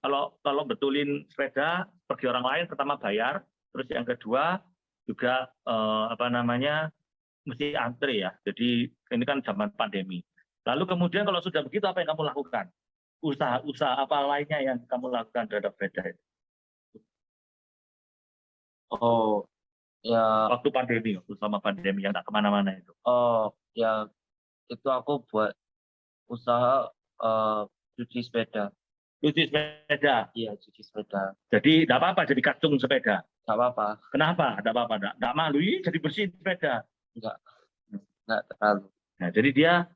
Kalau betulin sepeda pergi orang lain, pertama bayar, terus yang kedua juga mesti antri ya. Jadi ini kan zaman pandemi. Lalu kemudian kalau sudah begitu apa yang kamu lakukan? Usaha apa lainnya yang kamu lakukan terhadap sepeda itu? Oh, ya. Waktu selama pandemi yang tak kemana-mana itu. Oh, ya. Itu aku buat usaha cuci sepeda. Cuci sepeda? Iya, cuci sepeda. Jadi tidak apa-apa jadi kacung sepeda? Gak apa-apa. Kenapa? Tidak apa-apa, tidak malu. Ih, jadi bersihin sepeda. Enggak terlalu. Nah, jadi dia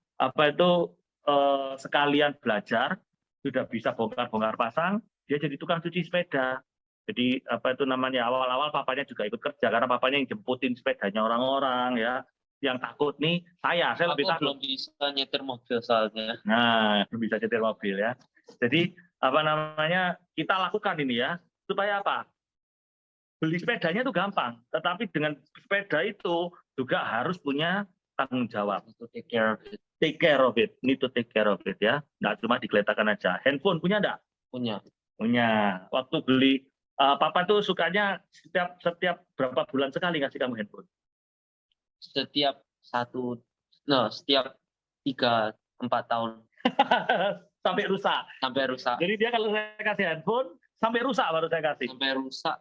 sekalian belajar, sudah bisa bongkar-bongkar pasang, dia jadi tukang cuci sepeda. Jadi awal-awal papanya juga ikut kerja karena papanya yang jemputin sepedanya orang-orang ya. Yang takut nih saya lebih Aku takut. belum bisa nyetir mobil soalnya. Nah, belum bisa nyetir mobil ya. Jadi kita lakukan ini ya supaya apa? Beli sepedanya itu gampang, tetapi dengan sepeda itu juga harus punya tanggung jawab. To take care of it. Take care of it, need to take care of it ya. Nggak cuma digeletakkan aja. Handphone punya enggak? Punya. Punya. Waktu beli, papa tuh sukanya setiap berapa bulan sekali ngasih kamu handphone? Setiap 3-4 tahun Sampai rusak. sampai rusak. Jadi dia kalau saya kasih handphone, sampai rusak baru saya kasih. Sampai rusak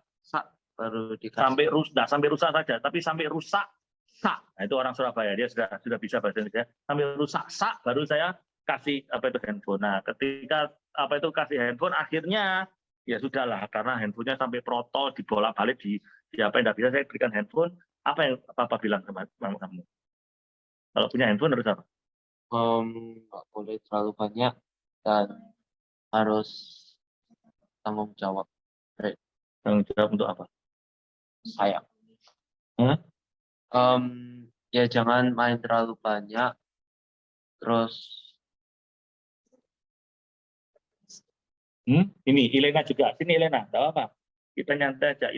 baru dikasih. Sampai rusak saja, tapi sampai rusak sak. Nah, itu orang Surabaya, dia sudah bisa bahasa Indonesia. Sampai rusak sak baru saya kasih handphone. Nah, ketika kasih handphone akhirnya ya sudahlah karena handphonenya sampai protol dibolak-balik di apa yang tidak bisa saya berikan handphone. Apa yang Papa bilang sama kamu? Kalau punya handphone harus apa? Nggak boleh terlalu banyak dan harus tanggung jawab. Tanggung jawab untuk apa? Sayang. Hah? Ya jangan main terlalu banyak. Terus Ini Ilena juga. Sini Ilena, tahu apa? Kita nyantai aja.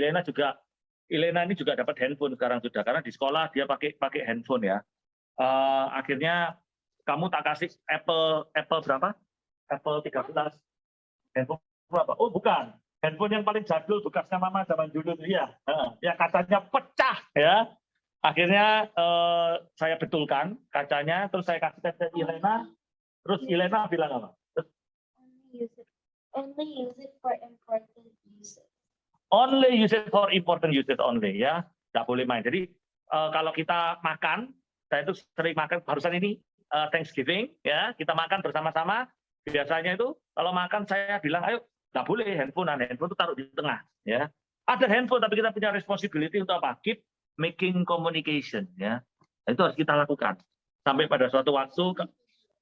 Ilena ini juga dapat handphone sekarang sudah karena di sekolah dia pakai handphone ya. Akhirnya kamu tak kasih Apple berapa? Apple 13. Handphone berapa? Oh bukan. Handphone yang paling jadul bekasnya mama zaman dulu ya. Ya kacanya pecah ya. Akhirnya saya betulkan kacanya, terus saya kasih ke Ilena. Terus Ilena bilang apa? Only use it for important uses. Only use it for important uses only ya. Nggak boleh main. Jadi kalau kita makan, saya itu sering makan barusan ini Thanksgiving ya, kita makan bersama-sama. Biasanya itu kalau makan saya bilang ayo nggak boleh handphone itu taruh di tengah ya. Ada handphone tapi kita punya responsibility untuk apa? Keep making communication ya. Itu harus kita lakukan. Sampai pada suatu waktu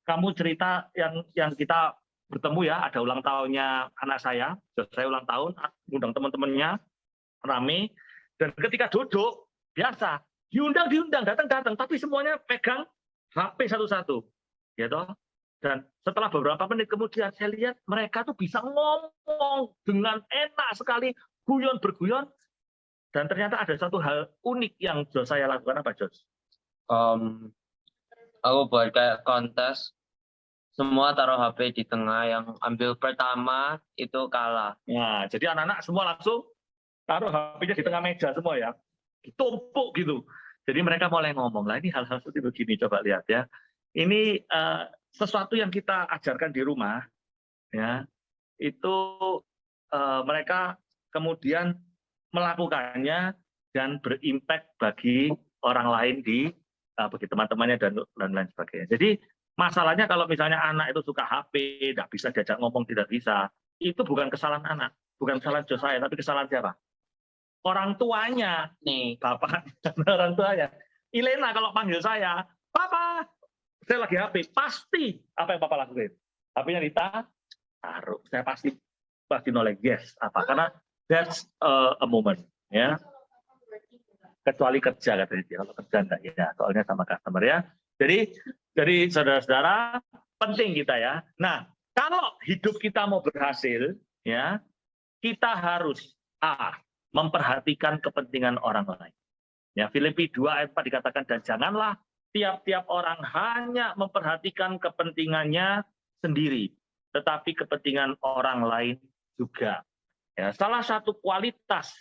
kamu cerita yang kita bertemu ya, ada ulang tahunnya anak saya ulang tahun, undang teman-temannya rame, dan ketika duduk biasa diundang datang, tapi semuanya pegang HP satu-satu, ya toh. Dan setelah beberapa menit kemudian saya lihat mereka tuh bisa ngomong dengan enak sekali, guyon berguyon, dan ternyata ada satu hal unik yang saya lakukan. Apa Jos? Aku buat kayak kontes. Semua taruh HP di tengah, yang ambil pertama itu kalah. Nah, jadi anak-anak semua langsung taruh HP-nya di tengah meja semua ya. Ditumpuk gitu. Jadi mereka mulai ngomong. Lah ini hal-hal seperti begini, coba lihat ya. Ini sesuatu yang kita ajarkan di rumah ya. Itu mereka kemudian melakukannya dan berimpact bagi orang lain bagi teman-temannya dan lain sebagainya. Jadi masalahnya kalau misalnya anak itu suka HP, tidak bisa diajak ngomong, tidak bisa, itu bukan kesalahan anak, bukan kesalahan Josiah, tapi kesalahan siapa? Orang tuanya, nih, bapak, orang tuanya. Ilena kalau panggil saya, Papa, saya lagi HP, pasti apa yang Papa lakuin? HP-nya ditaruh, saya pasti noleh yes, apa? Karena that's a moment, ya. Kecuali kerja katanya dia, kalau kerja enggak ya, soalnya sama customer ya. Jadi saudara-saudara penting kita ya. Nah, kalau hidup kita mau berhasil ya, kita harus memperhatikan kepentingan orang lain. Ya, Filipi 2 ayat 4 dikatakan, dan janganlah tiap-tiap orang hanya memperhatikan kepentingannya sendiri, tetapi kepentingan orang lain juga. Ya, salah satu kualitas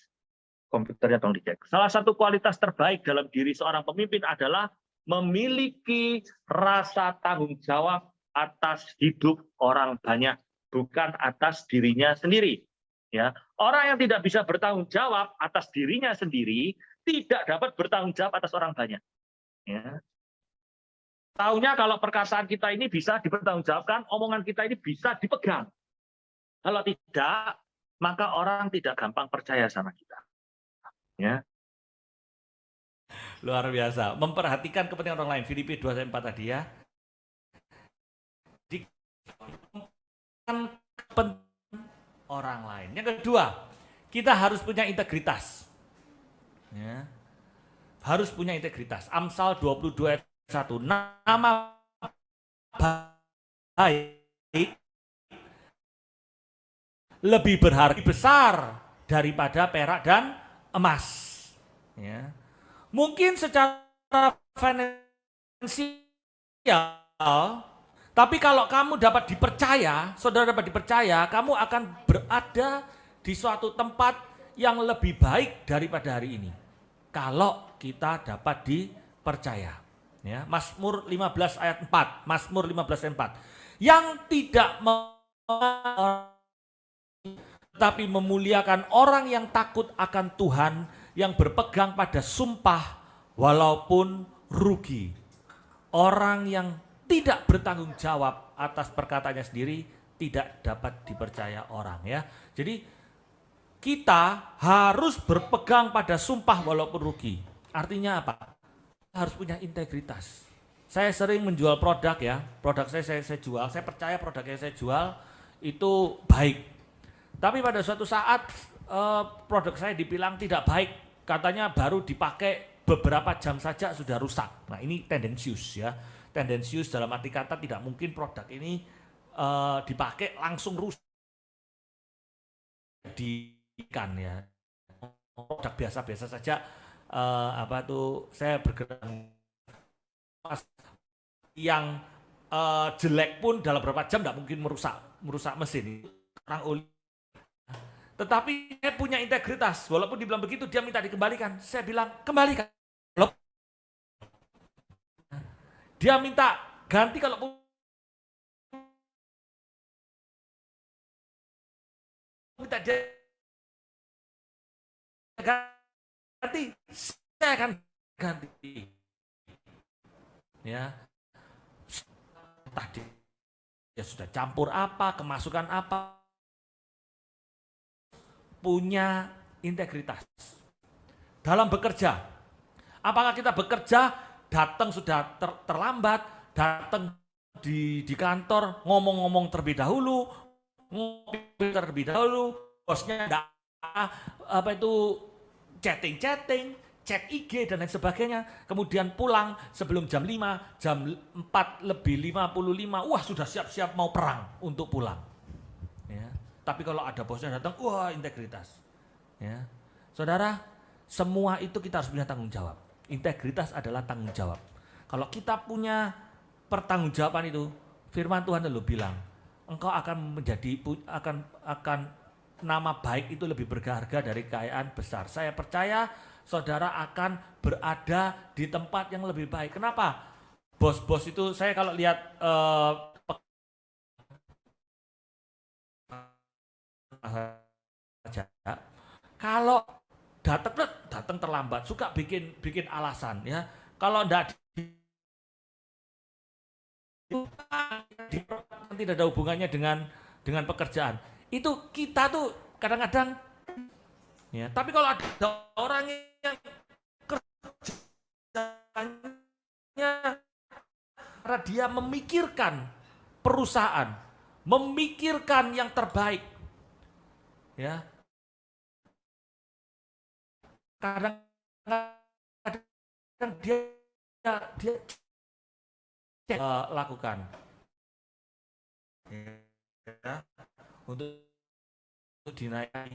komputernya tolong dicek. Salah satu kualitas terbaik dalam diri seorang pemimpin adalah memiliki rasa tanggung jawab atas hidup orang banyak, bukan atas dirinya sendiri. Ya, orang yang tidak bisa bertanggung jawab atas dirinya sendiri tidak dapat bertanggung jawab atas orang banyak. Ya. Taunya kalau perkataan kita ini bisa dipertanggungjawabkan, omongan kita ini bisa dipegang. Kalau tidak, maka orang tidak gampang percaya sama kita. Ya. Luar biasa. Memperhatikan kepentingan orang lain. Filipi 2:4 tadi ya. Kepentingan orang lain. Yang kedua, kita harus punya integritas. Ya. Harus punya integritas. Amsal 22 ayat 1. Nama baik lebih berharga besar daripada perak dan emas. Ya. Mungkin secara finansial, tapi kalau kamu dapat dipercaya, saudara dapat dipercaya, kamu akan berada di suatu tempat yang lebih baik daripada hari ini. Kalau kita dapat dipercaya. Ya, Mazmur 15 ayat 4. Mazmur 15 ayat 4. Yang tidak tapi memuliakan orang yang takut akan Tuhan, yang berpegang pada sumpah walaupun rugi. Orang yang tidak bertanggung jawab atas perkataannya sendiri tidak dapat dipercaya orang, ya. Jadi kita harus berpegang pada sumpah walaupun rugi. Artinya apa? Kita harus punya integritas. Saya sering menjual produk, ya. Produk saya jual, saya percaya produk yang saya jual itu baik. Tapi pada suatu saat produk saya dibilang tidak baik, katanya baru dipakai beberapa jam saja sudah rusak. Nah, ini tendensius, ya. Tendensius dalam arti kata tidak mungkin produk ini dipakai langsung rusak dikan, ya. Produk biasa-biasa saja, saya bergerak yang jelek pun dalam beberapa jam tidak mungkin merusak mesin. Orang oli. Tetapi saya punya integritas, walaupun dibilang begitu dia minta dikembalikan, saya bilang kembalikan. Dia minta ganti kalau minta dia ganti, saya akan ganti. Ya, tadi ya sudah campur apa, kemasukan apa, punya integritas. Dalam bekerja, apakah kita bekerja datang sudah terlambat, datang di kantor ngomong-ngomong terlebih dahulu, bosnya enggak chatting, cek IG dan lain sebagainya, kemudian pulang sebelum jam 5, jam 4 lebih 55, wah sudah siap-siap mau perang untuk pulang. Ya. Tapi kalau ada bosnya datang, wah integritas. Ya. Saudara, semua itu kita harus punya tanggung jawab. Integritas adalah tanggung jawab. Kalau kita punya pertanggungjawaban itu, firman Tuhan lalu bilang, engkau akan akan nama baik itu lebih berharga dari kekayaan besar. Saya percaya saudara akan berada di tempat yang lebih baik. Kenapa? Bos-bos itu, saya kalau lihat kalau datang terlambat, suka bikin alasan, ya. Kalau tidak tidak ada hubungannya dengan pekerjaan. Itu kita tuh kadang-kadang, ya. Tapi kalau ada orang yang kerjanya karena dia memikirkan perusahaan, memikirkan yang terbaik, ya. Kadang-kadang dia lakukan, ya, untuk dinaikkan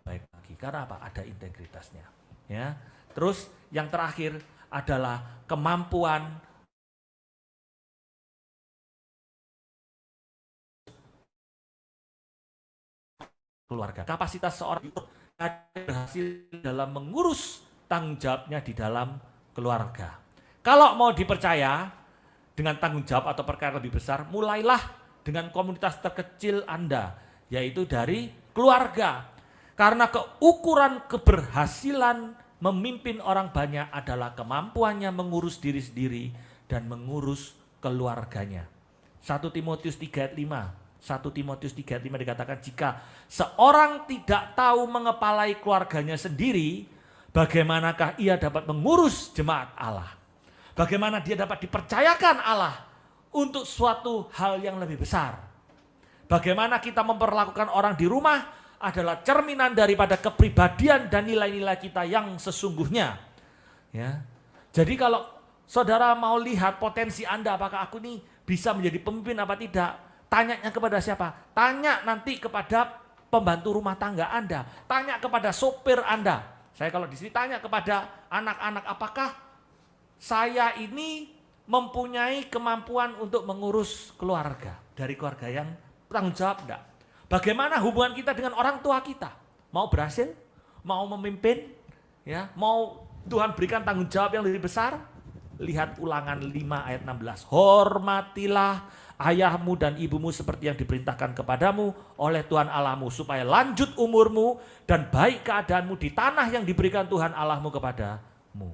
baik lagi. Karena apa? Ada integritasnya, ya. Terus yang terakhir adalah kemampuan keluarga. Kapasitas seorang berhasil dalam mengurus tanggung jawabnya di dalam keluarga. Kalau mau dipercaya dengan tanggung jawab atau perkara lebih besar, mulailah dengan komunitas terkecil Anda, yaitu dari keluarga. Karena keukuran keberhasilan memimpin orang banyak adalah kemampuannya mengurus diri sendiri dan mengurus keluarganya. 1 Timotius 3 ayat 5. 1 Timotius 3:5 dikatakan, jika seorang tidak tahu mengepalai keluarganya sendiri, bagaimanakah ia dapat mengurus jemaat Allah? Bagaimana dia dapat dipercayakan Allah untuk suatu hal yang lebih besar? Bagaimana kita memperlakukan orang di rumah adalah cerminan daripada kepribadian dan nilai-nilai kita yang sesungguhnya. Ya. Jadi kalau saudara mau lihat potensi Anda, apakah aku ini bisa menjadi pemimpin apa tidak? Tanyanya kepada siapa? Tanya nanti kepada pembantu rumah tangga Anda. Tanya kepada sopir Anda. Saya kalau di sini tanya kepada anak-anak, apakah saya ini mempunyai kemampuan untuk mengurus keluarga. Dari keluarga yang tanggung jawab enggak? Bagaimana hubungan kita dengan orang tua kita? Mau berhasil? Mau memimpin? Ya, mau Tuhan berikan tanggung jawab yang lebih besar? Lihat Ulangan 5 ayat 16. Hormatilah ayahmu dan ibumu seperti yang diperintahkan kepadamu oleh Tuhan Allahmu, supaya lanjut umurmu dan baik keadaanmu di tanah yang diberikan Tuhan Allahmu kepadamu.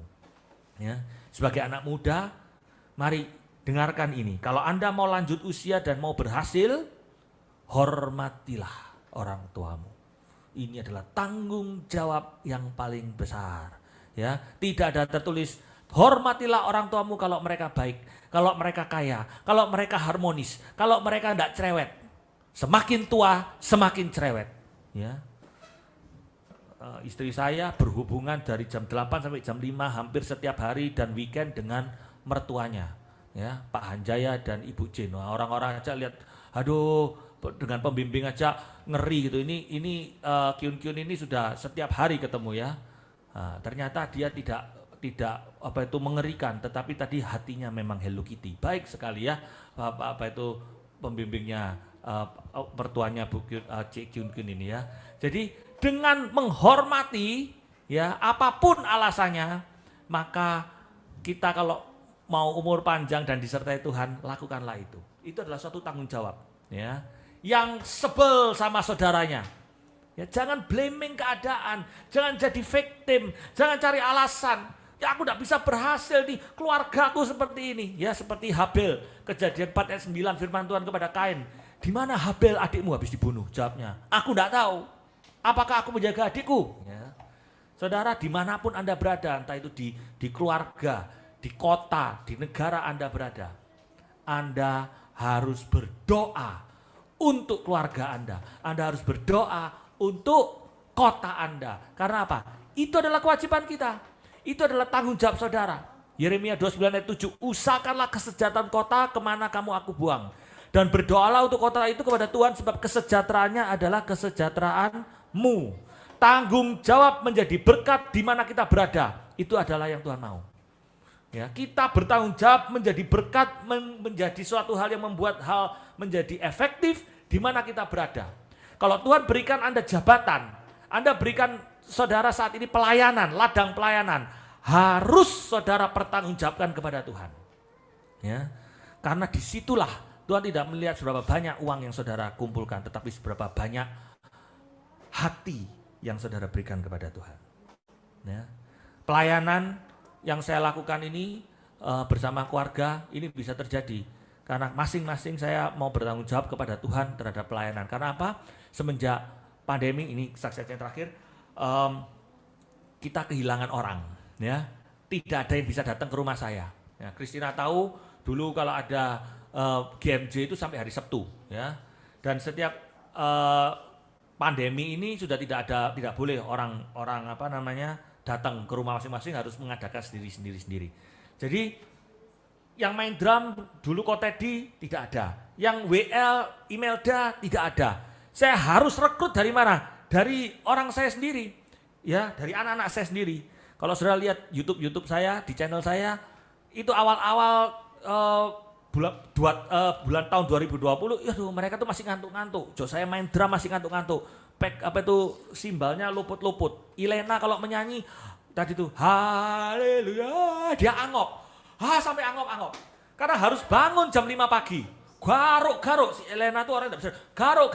Ya. Sebagai anak muda, mari dengarkan ini. Kalau Anda mau lanjut usia dan mau berhasil, hormatilah orang tuamu. Ini adalah tanggung jawab yang paling besar. Ya, tidak ada tertulis hormatilah orang tuamu kalau mereka baik, kalau mereka kaya, kalau mereka harmonis, kalau mereka tidak cerewet. Semakin tua, semakin cerewet. Ya. Istri saya berhubungan dari jam 8 sampai jam 5 hampir setiap hari dan weekend dengan mertuanya, ya, Pak Hanjaya dan Ibu Jen. Orang-orang aja lihat, aduh, dengan pembimbing aja ngeri gitu. Ini Kyun ini sudah setiap hari ketemu ya. Ternyata dia tidak apa itu mengerikan, tetapi tadi hatinya memang Hello Kitty. Baik sekali ya, apa itu pembimbingnya, mertuanya Bu Kyun ini ya. Jadi dengan menghormati ya apapun alasannya, maka kita kalau mau umur panjang dan disertai Tuhan, lakukanlah itu. Itu adalah suatu tanggung jawab ya. Yang sebel sama saudaranya. Ya, jangan blaming keadaan, jangan jadi victim, jangan cari alasan. Ya aku tidak bisa berhasil nih, keluargaku seperti ini. Ya seperti Habel, Kejadian 4 ayat 9 firman Tuhan kepada Kain. Di mana Habel adikmu habis dibunuh? Jawabnya, aku tidak tahu. Apakah aku menjaga adikku? Ya. Saudara, dimanapun Anda berada, entah itu di keluarga, di kota, di negara Anda berada, Anda harus berdoa untuk keluarga Anda. Anda harus berdoa untuk kota Anda. Karena apa? Itu adalah kewajiban kita. Itu adalah tanggung jawab saudara. Yeremia 29 ayat 7, usahakanlah kesejahteraan kota kemana kamu aku buang. Dan berdoalah untuk kota itu kepada Tuhan, sebab kesejahteraannya adalah kesejahteraanmu. Tanggung jawab menjadi berkat di mana kita berada. Itu adalah yang Tuhan mau. Ya, kita bertanggung jawab menjadi berkat, menjadi suatu hal yang membuat hal menjadi efektif di mana kita berada. Kalau Tuhan berikan Anda jabatan, Anda berikan saudara saat ini pelayanan, ladang pelayanan, harus saudara pertanggungjawabkan kepada Tuhan. Ya, karena disitulah Tuhan tidak melihat seberapa banyak uang yang saudara kumpulkan, tetapi seberapa banyak hati yang saudara berikan kepada Tuhan. Ya. Pelayanan yang saya lakukan ini bersama keluarga ini bisa terjadi karena masing-masing saya mau bertanggung jawab kepada Tuhan terhadap pelayanan. Karena apa? Semenjak pandemi ini, saksian yang terakhir, kita kehilangan orang. Ya, tidak ada yang bisa datang ke rumah saya. Ya, Christina tahu dulu kalau ada GMJ itu sampai hari Sabtu. Ya, dan setiap pandemi ini sudah tidak boleh orang apa namanya datang ke rumah masing-masing, harus mengadakan sendiri. Jadi yang main drum dulu Kotedi tidak ada, yang WL Imelda tidak ada. Saya harus rekrut dari mana? Dari orang saya sendiri, ya, dari anak-anak saya sendiri. Kalau saudara lihat YouTube saya di channel saya, itu awal-awal bulan tahun 2020, ya mereka tuh masih ngantuk-ngantuk. Saya main drum masih ngantuk-ngantuk. Apa itu simbalnya luput-luput. Ilena kalau menyanyi tadi tuh haleluya, dia angop. Sampai angop-angop. Karena harus bangun jam 5 pagi. Garuk-garuk, si Elena tuh orang tidak bisa. Garuk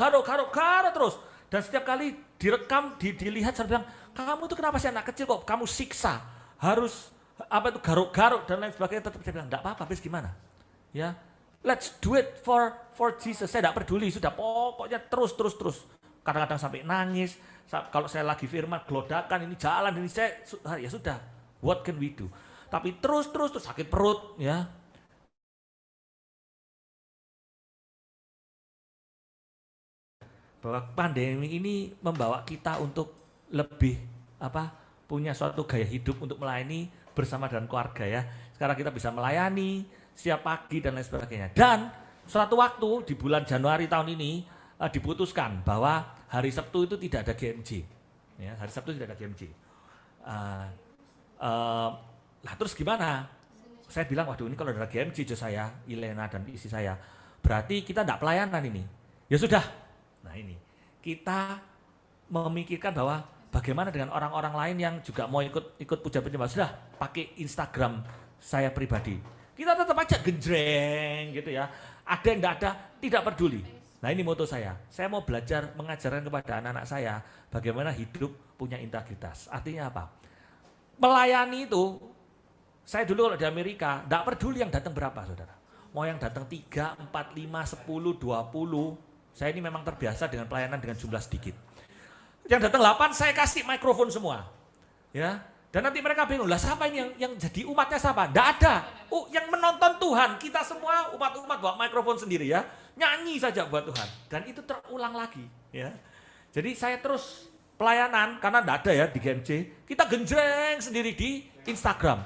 terus. Dan setiap kali direkam, dilihat saya bilang, kamu tuh kenapa sih anak kecil kok kamu siksa? Harus apa itu garuk-garuk dan lain sebagainya. Tetap saya bilang, enggak apa-apa, habis gimana? Ya, Let's do it for Jesus. Saya tidak peduli, sudah pokoknya terus. Kadang-kadang sampai nangis. Kalau saya lagi firman, gelodakan ini jalan ini saya ya sudah. What can we do? Tapi terus sakit perut ya. Bahwa pandemi ini membawa kita untuk lebih punya suatu gaya hidup untuk melayani bersama dengan keluarga ya. Sekarang kita bisa melayani siap pagi dan lain sebagainya. Dan suatu waktu di bulan Januari tahun ini diputuskan bahwa hari Sabtu itu tidak ada GMJ. Ya, hari Sabtu tidak ada GMJ. Lah terus gimana? Saya bilang, waduh ini kalau ada GMJ saya, Ilena dan istri saya, berarti kita tidak pelayanan ini. Ya sudah. Nah ini, kita memikirkan bahwa bagaimana dengan orang-orang lain yang juga mau ikut puja penyembah. Sudah pakai Instagram saya pribadi. Kita tetap aja genjreng gitu ya. Ada yang tidak ada, tidak peduli. Nah ini moto saya. Saya mau belajar mengajarkan kepada anak-anak saya bagaimana hidup punya integritas. Artinya apa? Melayani itu, saya dulu kalau di Amerika, tidak peduli yang datang berapa saudara. Mau yang datang 3, 4, 5, 10, 20. Saya ini memang terbiasa dengan pelayanan dengan jumlah sedikit. Yang datang 8 saya kasih mikrofon semua. Ya. Dan nanti mereka bingung, lah siapa ini yang jadi umatnya siapa? Tidak ada. Yang menonton Tuhan, kita semua umat-umat bawa mikrofon sendiri ya. Nyanyi saja buat Tuhan. Dan itu terulang lagi. Ya. Jadi saya terus pelayanan, karena tidak ada ya di GMC. Kita genjreng sendiri di Instagram.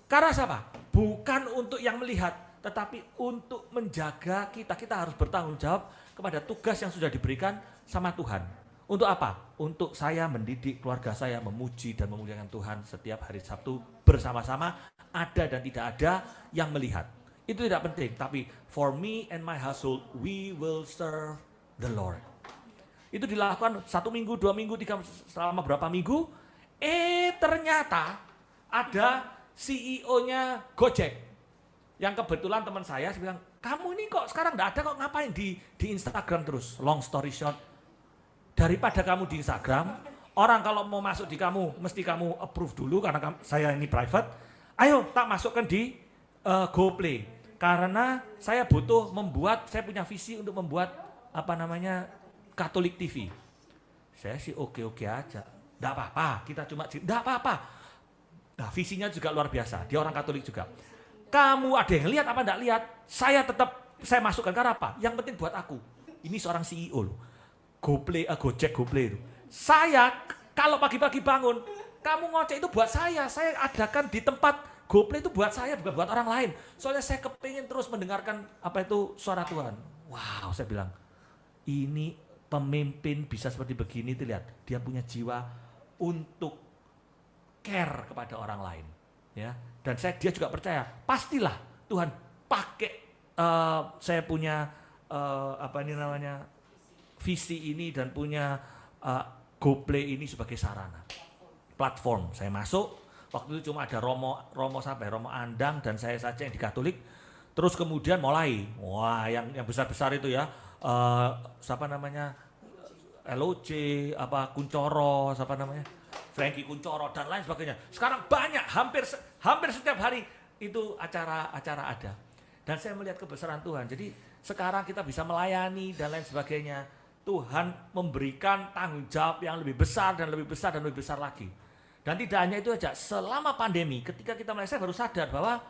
Karena siapa? Bukan untuk yang melihat, tetapi untuk menjaga kita. Kita harus bertanggung jawab kepada tugas yang sudah diberikan sama Tuhan. Untuk apa? Untuk saya mendidik keluarga saya memuji dan memuliakan Tuhan setiap hari Sabtu bersama-sama, ada dan tidak ada yang melihat. Itu tidak penting, tapi for me and my household, we will serve the Lord. Itu dilakukan 1 minggu, 2 minggu, 3, selama berapa minggu. Ternyata ada CEO-nya Gojek. Yang kebetulan teman saya bilang, kamu ini kok sekarang tidak ada, kok ngapain di Instagram terus? Long story short, daripada kamu di Instagram, orang kalau mau masuk di kamu, mesti kamu approve dulu karena saya ini private. Ayo tak masukkan di GoPlay. Karena saya butuh saya punya visi untuk membuat Katolik TV. Saya sih oke-oke aja. Tidak apa-apa, kita cuma tidak apa-apa. Nah visinya juga luar biasa, dia orang Katolik juga. Kamu ada yang lihat apa tidak lihat, saya masukkan karena apa? Yang penting buat aku. Ini seorang CEO loh. Gojek GoPlay itu. Saya kalau pagi-pagi bangun, kamu ngoceh itu buat saya adakan di tempat GoPlay itu buat saya, bukan buat orang lain. Soalnya saya kepingin terus mendengarkan suara Tuhan. Wow, saya bilang, ini pemimpin bisa seperti begini, tuh lihat, dia punya jiwa untuk care kepada orang lain. Ya, dan dia juga percaya, pastilah Tuhan pakai saya punya visi ini dan punya GoPlay ini sebagai sarana platform. Saya masuk, waktu itu cuma ada Romo Andang dan saya saja yang di Katolik. Terus kemudian mulai, yang besar-besar itu ya, LOC, Kuncoro, Frankie Kuncoro dan lain sebagainya. Sekarang banyak, hampir setiap hari itu acara ada. Dan saya melihat kebesaran Tuhan. Jadi sekarang kita bisa melayani dan lain sebagainya. Tuhan memberikan tanggung jawab yang lebih besar dan lebih besar dan lebih besar lagi. Dan tidak hanya itu aja, selama pandemi ketika kita mulai, saya baru sadar bahwa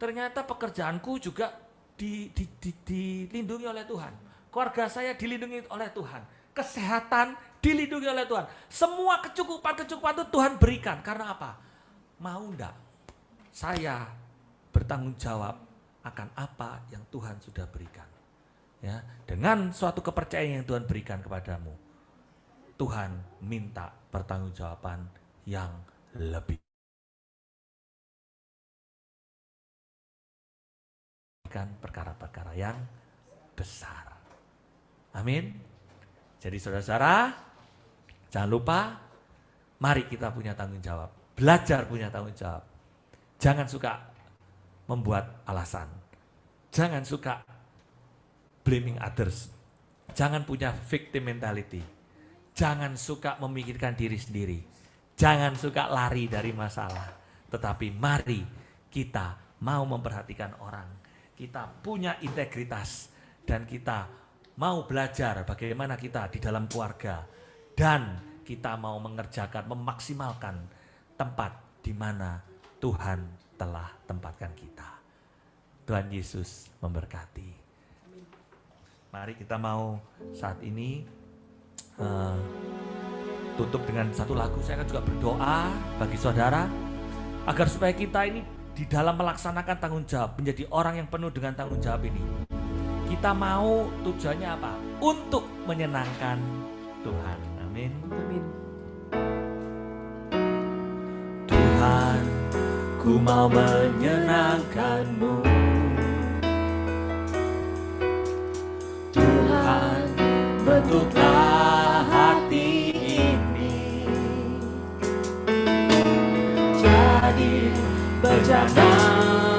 ternyata pekerjaanku juga dilindungi oleh Tuhan. Keluarga saya dilindungi oleh Tuhan. Kesehatan dilindungi oleh Tuhan. Semua kecukupan itu Tuhan berikan. Karena apa? Mau enggak? Saya bertanggung jawab akan apa yang Tuhan sudah berikan. Ya, dengan suatu kepercayaan yang Tuhan berikan kepadamu, Tuhan minta pertanggungjawaban yang lebih. Perkara-perkara yang besar. Amin. Jadi saudara-saudara, jangan lupa, mari kita punya tanggung jawab. Belajar punya tanggung jawab. Jangan suka membuat alasan. Jangan suka blaming others. Jangan punya victim mentality. Jangan suka memikirkan diri sendiri. Jangan suka lari dari masalah. Tetapi mari kita mau memperhatikan orang. kita punya integritas, dan kita mau belajar bagaimana kita di dalam keluarga, dan kita mau mengerjakan, memaksimalkan tempat di mana Tuhan telah tempatkan kita. Tuhan Yesus memberkati. Mari kita mau saat ini tutup dengan satu lagu. Saya akan juga berdoa bagi saudara agar supaya kita ini di dalam melaksanakan tanggung jawab, menjadi orang yang penuh dengan tanggung jawab ini. Kita mau tujuannya apa? Untuk menyenangkan Tuhan. Amin. Amin. Tuhan, ku mau menyenangkan-Mu. Tuhan, bentuklah hati ini jadi berjana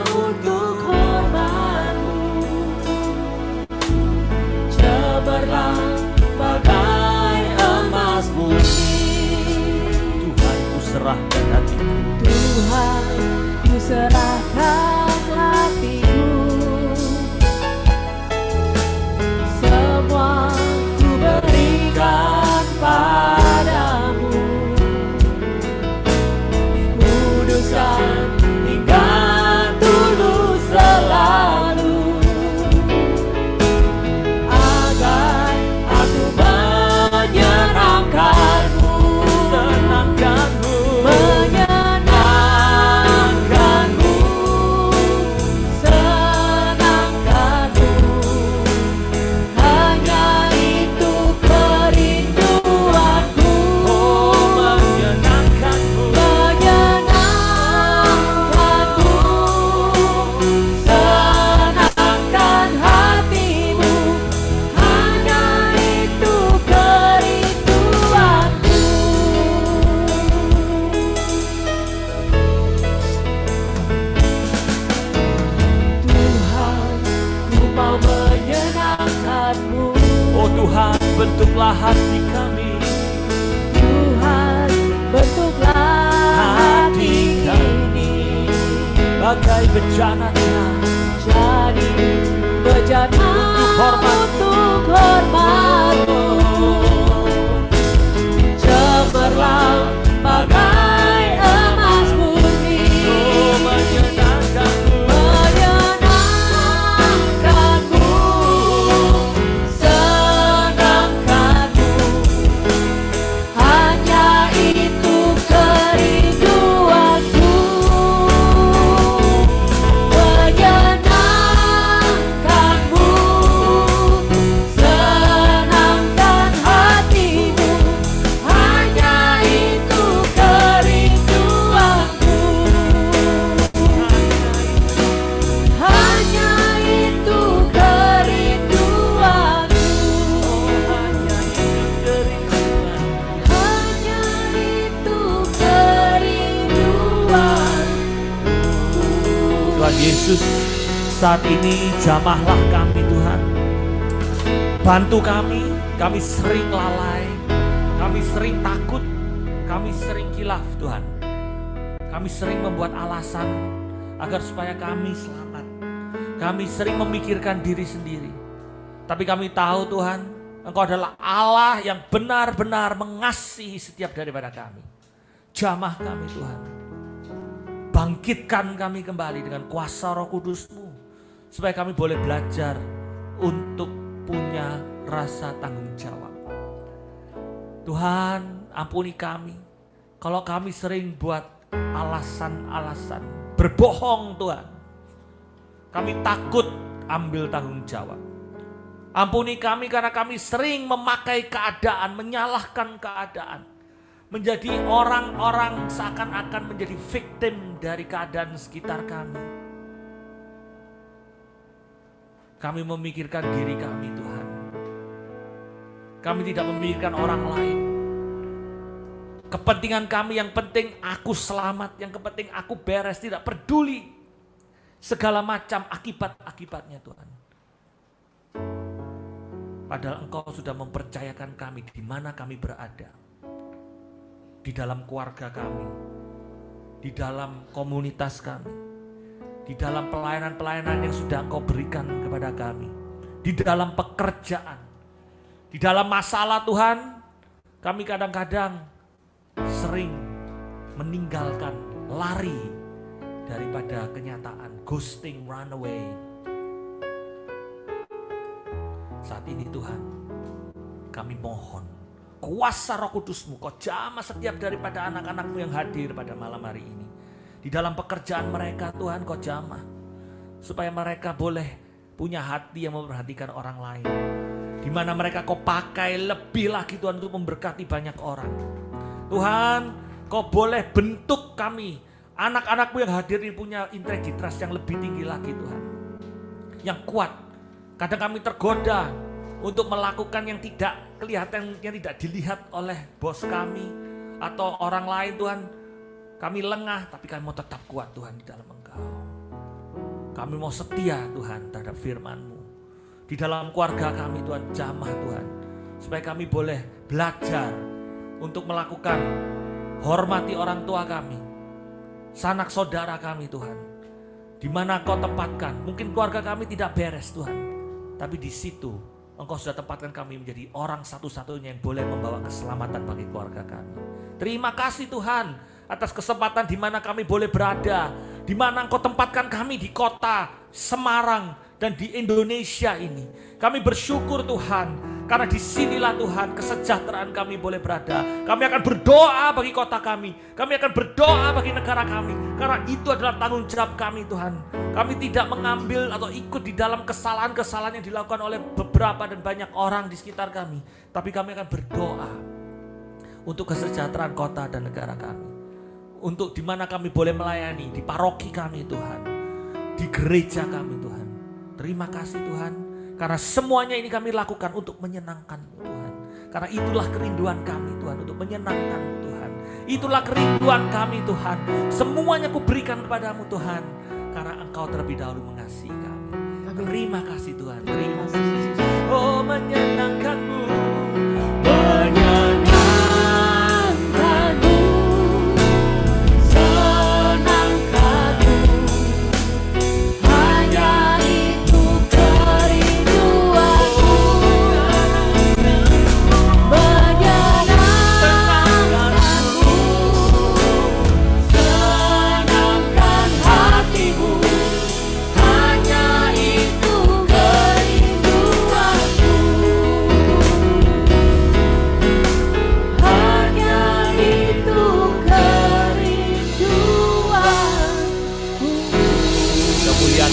untuk hormat-Mu. Cemerlang bagai emas murni. Tuhan, ku serahkan hatiku. Tuhan, ku serahkan hatiku. Semua ku berikan padamu. Kuduskan hingga tulus selalu, agar aku menyenangkan-Mu. Senangkan-Mu, menyenangkan-Mu, senangkan-Mu. Hanya itu kerinduanku. Oh, menyenangkan-Mu, menyenangkan-Mu, senangkan hatimu. Hanya itu kerinduanku. Tuhan, ku mau menyenangkan-Mu. Oh Tuhan, bentuklah hati kami. Tuhan, bentuklah hati ini Bagai bejananya, jadi bejana untuk hormat-Mu. Cemerlang bagai emas murni. menyenangkan-Mu. Menyenangkan-Mu, senangkan-Mu. Hanya itu kerinduanku. Menyenangkan-Mu, senangkan hatimu. Hanya itu kerinduanku. Hanya itu kerinduanku. Hanya itu kerinduanku. Tuhan Yesus, saat ini jamahlah kami Tuhan. Bantu kami sering lalai, kami sering takut, kami sering khilaf Tuhan. Kami sering membuat alasan agar supaya kami selamat. Kami sering memikirkan diri sendiri. Tapi kami tahu Tuhan, Engkau adalah Allah yang benar-benar mengasihi setiap daripada kami. Jamah kami Tuhan. Bangkitkan kami kembali dengan kuasa Roh Kudus-Mu, supaya kami boleh belajar untuk punya rasa tanggung jawab. Tuhan, ampuni kami kalau kami sering buat alasan-alasan, berbohong Tuhan. Kami takut ambil tanggung jawab. Ampuni kami karena kami sering memakai keadaan, menyalahkan keadaan. Menjadi orang-orang seakan-akan menjadi victim dari keadaan sekitar kami. Kami memikirkan diri kami Tuhan. Kami tidak memikirkan orang lain. Kepentingan kami yang penting aku selamat, yang penting aku beres, tidak peduli segala macam akibat-akibatnya Tuhan. Padahal Engkau sudah mempercayakan kami di mana kami berada. Di dalam keluarga kami, di dalam komunitas kami, di dalam pelayanan-pelayanan yang sudah Engkau berikan kepada kami, di dalam pekerjaan, di dalam masalah Tuhan, kami kadang-kadang sering meninggalkan, lari daripada kenyataan, ghosting, run away. Saat ini Tuhan, kami mohon kuasa Roh Kudus-Mu, Kau jamah setiap daripada anak-anak-Mu yang hadir pada malam hari ini. Di dalam pekerjaan mereka Tuhan, Kau jamah supaya mereka boleh punya hati yang memperhatikan orang lain. Di mana mereka Kau pakai lebih lagi Tuhan untuk memberkati banyak orang. Tuhan, Kau boleh bentuk kami, anak-anak-Mu yang hadir ini punya integritas yang lebih tinggi lagi Tuhan. Yang kuat. Kadang kami tergoda untuk melakukan yang tidak kelihatan, yang tidak dilihat oleh bos kami atau orang lain Tuhan. Kami lengah, tapi kami mau tetap kuat Tuhan di dalam Engkau. Kami mau setia Tuhan terhadap firman-Mu. Di dalam keluarga kami Tuhan, jamah Tuhan. Supaya kami boleh belajar untuk melakukan, hormati orang tua kami, sanak saudara kami Tuhan. Di mana Kau tempatkan, mungkin keluarga kami tidak beres Tuhan. Tapi di situ Engkau sudah tempatkan kami menjadi orang satu-satunya yang boleh membawa keselamatan bagi keluarga kami. Terima kasih Tuhan atas kesempatan di mana kami boleh berada, di mana Engkau tempatkan kami di kota Semarang dan di Indonesia ini. Kami bersyukur Tuhan, karena disinilah Tuhan kesejahteraan kami boleh berada. Kami akan berdoa bagi kota kami akan berdoa bagi negara kami, karena itu adalah tanggung jawab kami Tuhan. Kami tidak mengambil atau ikut di dalam kesalahan-kesalahan yang dilakukan oleh beberapa dan banyak orang di sekitar kami, tapi kami akan berdoa untuk kesejahteraan kota dan negara kami. Untuk di mana kami boleh melayani, di paroki kami Tuhan, di gereja kami Tuhan. Terima kasih Tuhan, karena semuanya ini kami lakukan untuk menyenangkan-Mu Tuhan. Karena itulah kerinduan kami Tuhan, untuk menyenangkan-Mu Tuhan. Itulah kerinduan kami Tuhan. Semuanya kuberikan kepadamu Tuhan, karena Engkau terlebih dahulu mengasihi kami. Terima kasih Tuhan, terima kasih. Oh, menyenangkan-Mu, menyenangkan-Mu.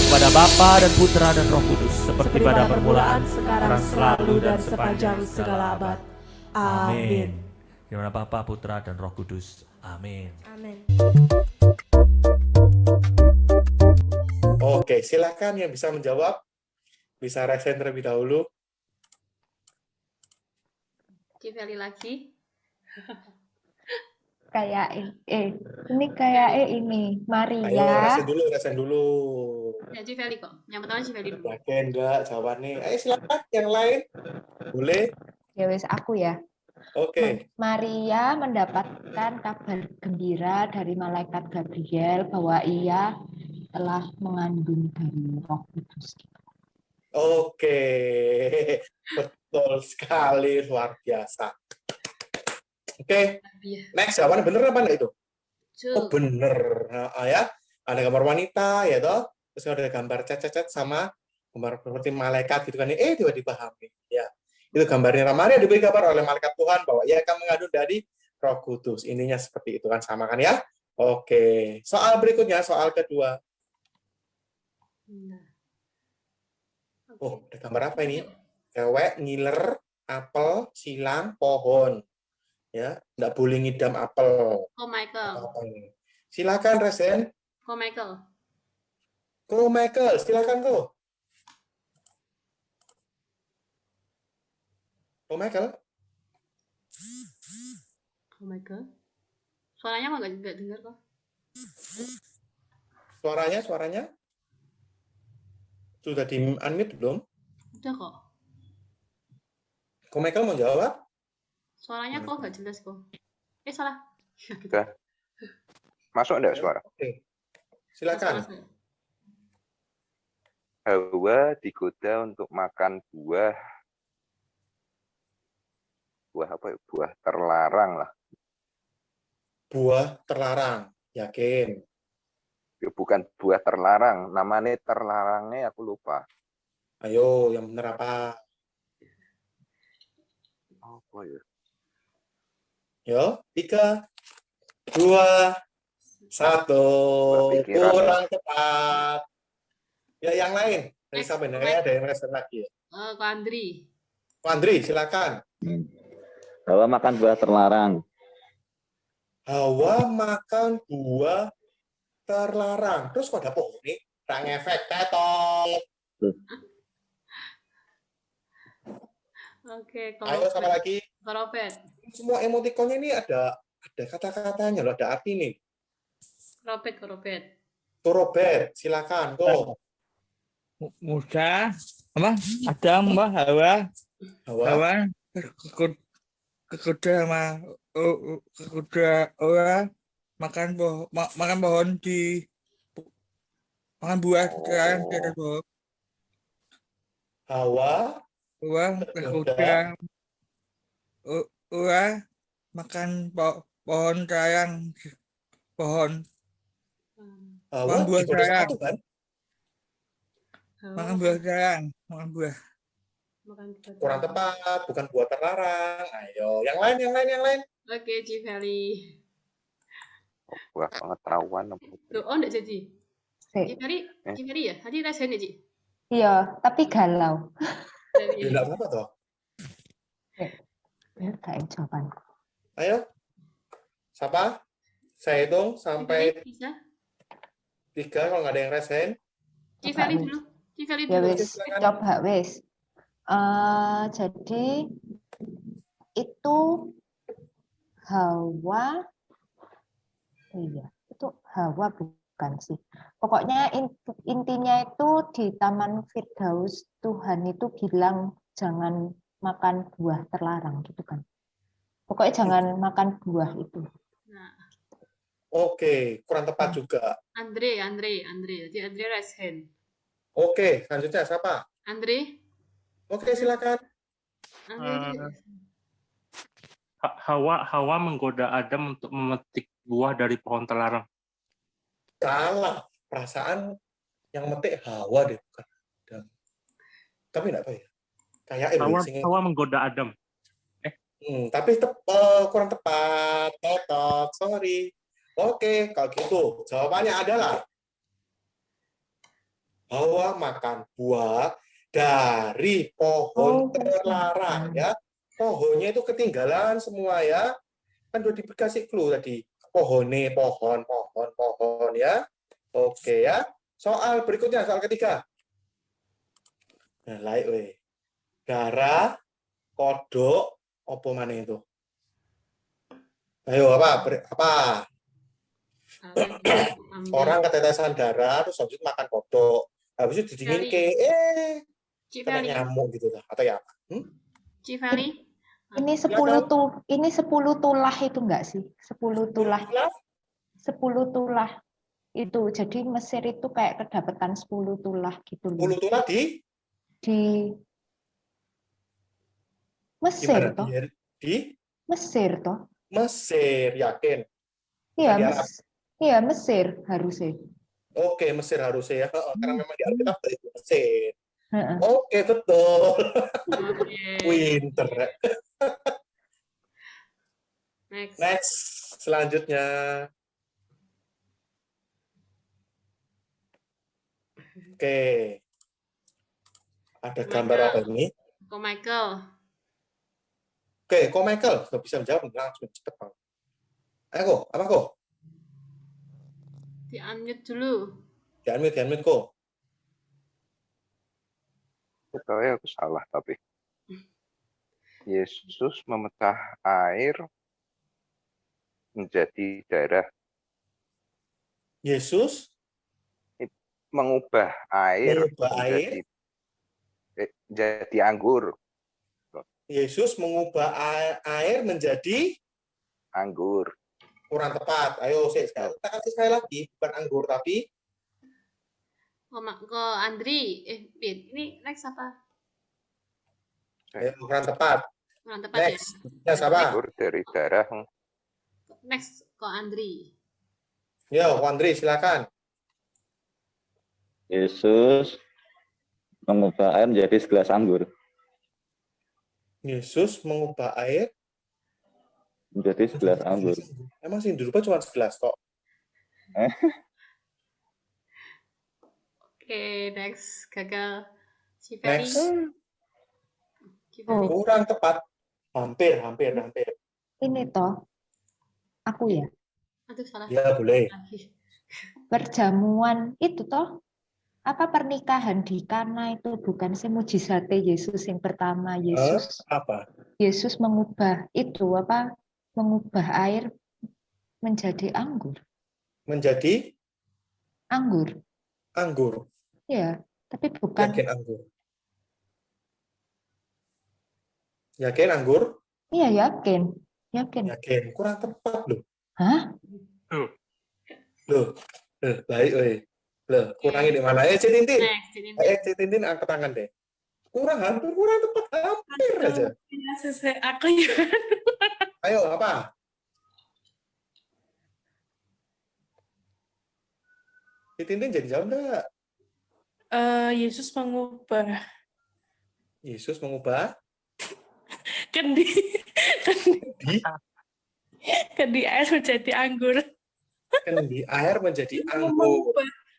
Kepada Bapa dan Putra dan Roh Kudus, seperti pada permulaan, sekarang, selalu, dan sepanjang segala abad. Amin. Di mana Bapa, Putra, dan Roh Kudus. Amin. Amin. Oke, silakan yang bisa menjawab. Bisa resen terlebih dahulu. Civeli lagi. Ini kayak ini Ayo, Maria. resen dulu. Ya, Civeli kok. Yang pertama Civeli dulu. Yakin enggak jawabannya? Ayo silakan yang lain. Boleh? Ya wes aku ya. Oke. Maria mendapatkan kabar gembira dari malaikat Gabriel bahwa ia telah mengandung dari Roh Kudus. Oke. Betul sekali, luar biasa. Oke. Next, jawabannya bener apa enggak itu? Oh, bener. Nah, ya. Ada gambar wanita ya toh. Terus ada gambar cat sama gambar seperti malaikat gitu kan. Tiba dipahami. Ya. Itu gambarnya Maria diberi kabar oleh malaikat Tuhan bahwa ia akan mengandung dari Roh Kudus. Ininya seperti itu kan, sama kan ya? Oke. Soal berikutnya, soal kedua. Oh, ada gambar apa ini? Cewek ngiler apel, silang, pohon. Ya, enggak boleh ngidam apel. Ko Michael. Silakan Resen. Ko Michael. Ko Michael, silakan Ko. Ko Michael. Ko Michael. Suaranya kok nggak dengar kok. Suaranya. Sudah di-unmute belum? Udah kok. Ko Michael mau jawab? Suaranya kok nggak jelas kok. Salah. Udah. Masuk enggak suara? Oke. Silakan. Hawa digoda untuk makan buah apa ya? Buah terlarang lah. Buah terlarang, yakin. Ya, bukan buah terlarang, namanya terlarangnya aku lupa. Ayo, yang benar apa? Apa ya? Yo, 3, 2, 1. Berpikiran. Kurang tepat. Ya, yang lain. Dari Next, sampai next. ada yang resen lagi ya. Ko Andri. Pak Andri, silakan. Hawa makan buah terlarang. Hawa makan buah terlarang. Terus kok ada pohon nih? Tak ngefek tetot. Oke, Ayo, sama lagi. Koropet. Semua emotikonnya ini ada kata-katanya loh, ada arti nih. Koropet. Turobet, silakan. Go. Musa apa Adam mbak Hawa Hawa. kekuda sama kekuda orang makan pohon di makan buah terlarang di atas pohon. Hawa. Kekuda orang makan pohon terlarang pohon. Hawa Makan buah digoda terlarang. satu kan? Makan buah terlarang. Makan buah. Kurang tepat, bukan buah terlarang. Ayo, yang lain. Oke, Civeli. Buah pengetahuan. Tuh, oh enggak jadi. Sik. Civeli ya? Tadi rasain ya, Ci? Iya, tapi galau. Ya, enggak apa-apa toh. Ya, kayak jawaban. Ayo. Siapa? Saya hitung sampai Bisa? 3 kalau nggak ada yang resen. Civeli dulu. Civeli Ya dulu. wis, coba wis. Jadi itu Hawa, iya itu Hawa bukan sih. Pokoknya intinya itu di Taman Firdaus Tuhan itu bilang jangan makan buah terlarang gitu kan. Pokoknya jangan makan buah itu. Nah, Oke, kurang tepat juga. Andre. Jadi Andre raise hand. Oke, selanjutnya siapa? Andre. Oke, silakan. Hawa menggoda Adam untuk memetik buah dari pohon terlarang. Salah. Perasaan yang metik Hawa deh, bukan Adam. Tapi enggak tahu ya. Kayak Hawa menggoda Adam. Tapi kurang tepat. Tetot, sorry. Oke, kalau gitu jawabannya adalah Hawa makan buah dari pohon terlarang ya. Pohonnya itu ketinggalan semua ya. Kan udah dikasih clue tadi. Pohon ya. Oke ya. Soal berikutnya, soal ketiga. Nah, lain weh. Darah, kodok, apa mana itu? Ayo apa? Orang ketetesan darah terus habis itu makan kodok. Habis itu didingin ke kena nyamuk gitu lah atau ya apa? Civeli. Ini 10 tulah itu enggak sih? 10 tulah. 10 tulah itu. Jadi Mesir itu kayak kedapatan 10 tulah gitu loh. 10 tulah di Mesir toh? Di Mesir toh? Mesir, yakin? Iya, Mesir harusnya. Oke, Mesir harusnya ya. Karena memang di Alkitab itu Mesir. Oke, betul. Winter. Next. Selanjutnya. Oke. Ada gambar apa ini? Ko Michael. Oke, kok Michael nggak bisa menjawab langsung cepet banget. Ayo kok, apa kok? Di-unmute dulu. Di-unmute kok. Kayaknya aku salah tapi. Yesus memecah air menjadi darah. Yesus mengubah air jadi anggur. Yesus mengubah air menjadi anggur. Kurang tepat. Ayo, kita kasih sekali lagi. Bukan anggur, tapi Ke Andri. Bin, ini next apa? Kurang tepat. Kurang tepat ya. Next. Ya, siapa? Anggur dari darah. Next ke Andri. Yo, Andri, silakan. Yesus mengubah air menjadi segelas anggur. Yesus mengubah air Menjadi segelas anggur. Emang sih dulu cuma segelas kok. Oke, next. Gagal. Si Ferry. Next. Gimana? Kurang tepat. Hampir. Ini toh, aku ya. Aduh, salah. Ya, boleh. Lagi. Perjamuan itu toh, apa pernikahan di Kana itu bukan sih mujizate Yesus yang pertama. Apa? Yesus mengubah itu apa? Mengubah air menjadi anggur. Menjadi Anggur. anggur. Ya, tapi bukan. Yakin anggur. Yakin anggur? Iya, yakin. Yakin. Kurang tepat loh. Hah? Loh. Baik, Loh, kurangin di mana? Citintin. Next, Citintin. Citintin angkat tangan deh. Kurang tepat. Hampir aja. Aku juga. Ayo, apa? Citintin jadi jawab enggak? Yesus mengubah Yesus mengubah kendi air menjadi anggur. kendi air menjadi anggur.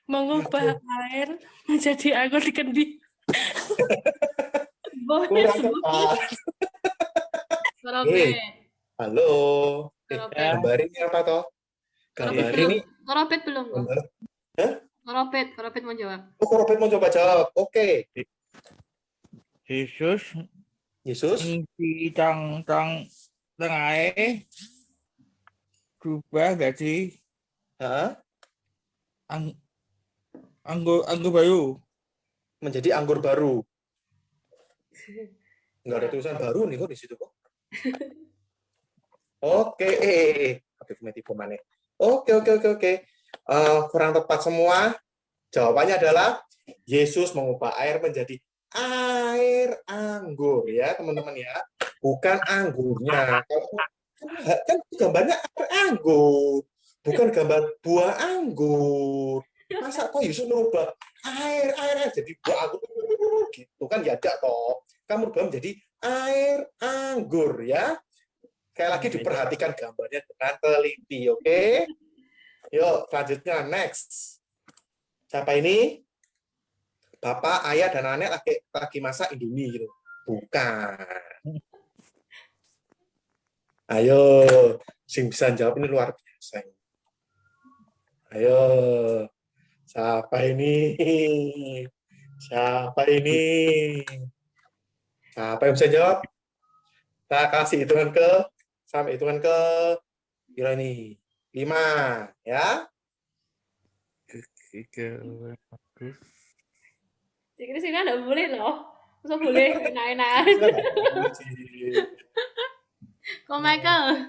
Mengubah air menjadi anggur di kendi. Kurang tepat. Korobet. Halo. Korobet. Gambarin ini apa toh? Gambarin ini. Korobet belum. Hah? Korobet mau jawab. Oh, Korobet mau coba jawab. Oke. Yesus di tang tengah berubah jadi anggur baru. Menjadi anggur baru. Enggak ada tulisan baru nih kok di situ kok. Oke. Habis tipu mana? Oke. Kurang tepat semua. Jawabannya adalah Yesus mengubah air menjadi air anggur ya, teman-teman ya. Bukan anggurnya. Kan gambarnya air anggur, bukan gambar buah anggur. Masa kok Yesus merubah air jadi buah anggur gitu kan ya enggak toh. Kamu merubah menjadi air anggur ya. Sekali lagi diperhatikan gambarnya dengan teliti, oke? Yuk, selanjutnya next. Siapa ini? Bapak, ayah, dan anak lagi masak Indomie gitu. Bukan. Ayo, sing bisa jawab ini luar biasa. Ayo, siapa ini? Siapa yang bisa jawab? Kita kasih hitungan sampai hitungan ke kira ini 5 ya. Jadi sini nggak boleh loh. Masa boleh enak-enak. Kok Michael?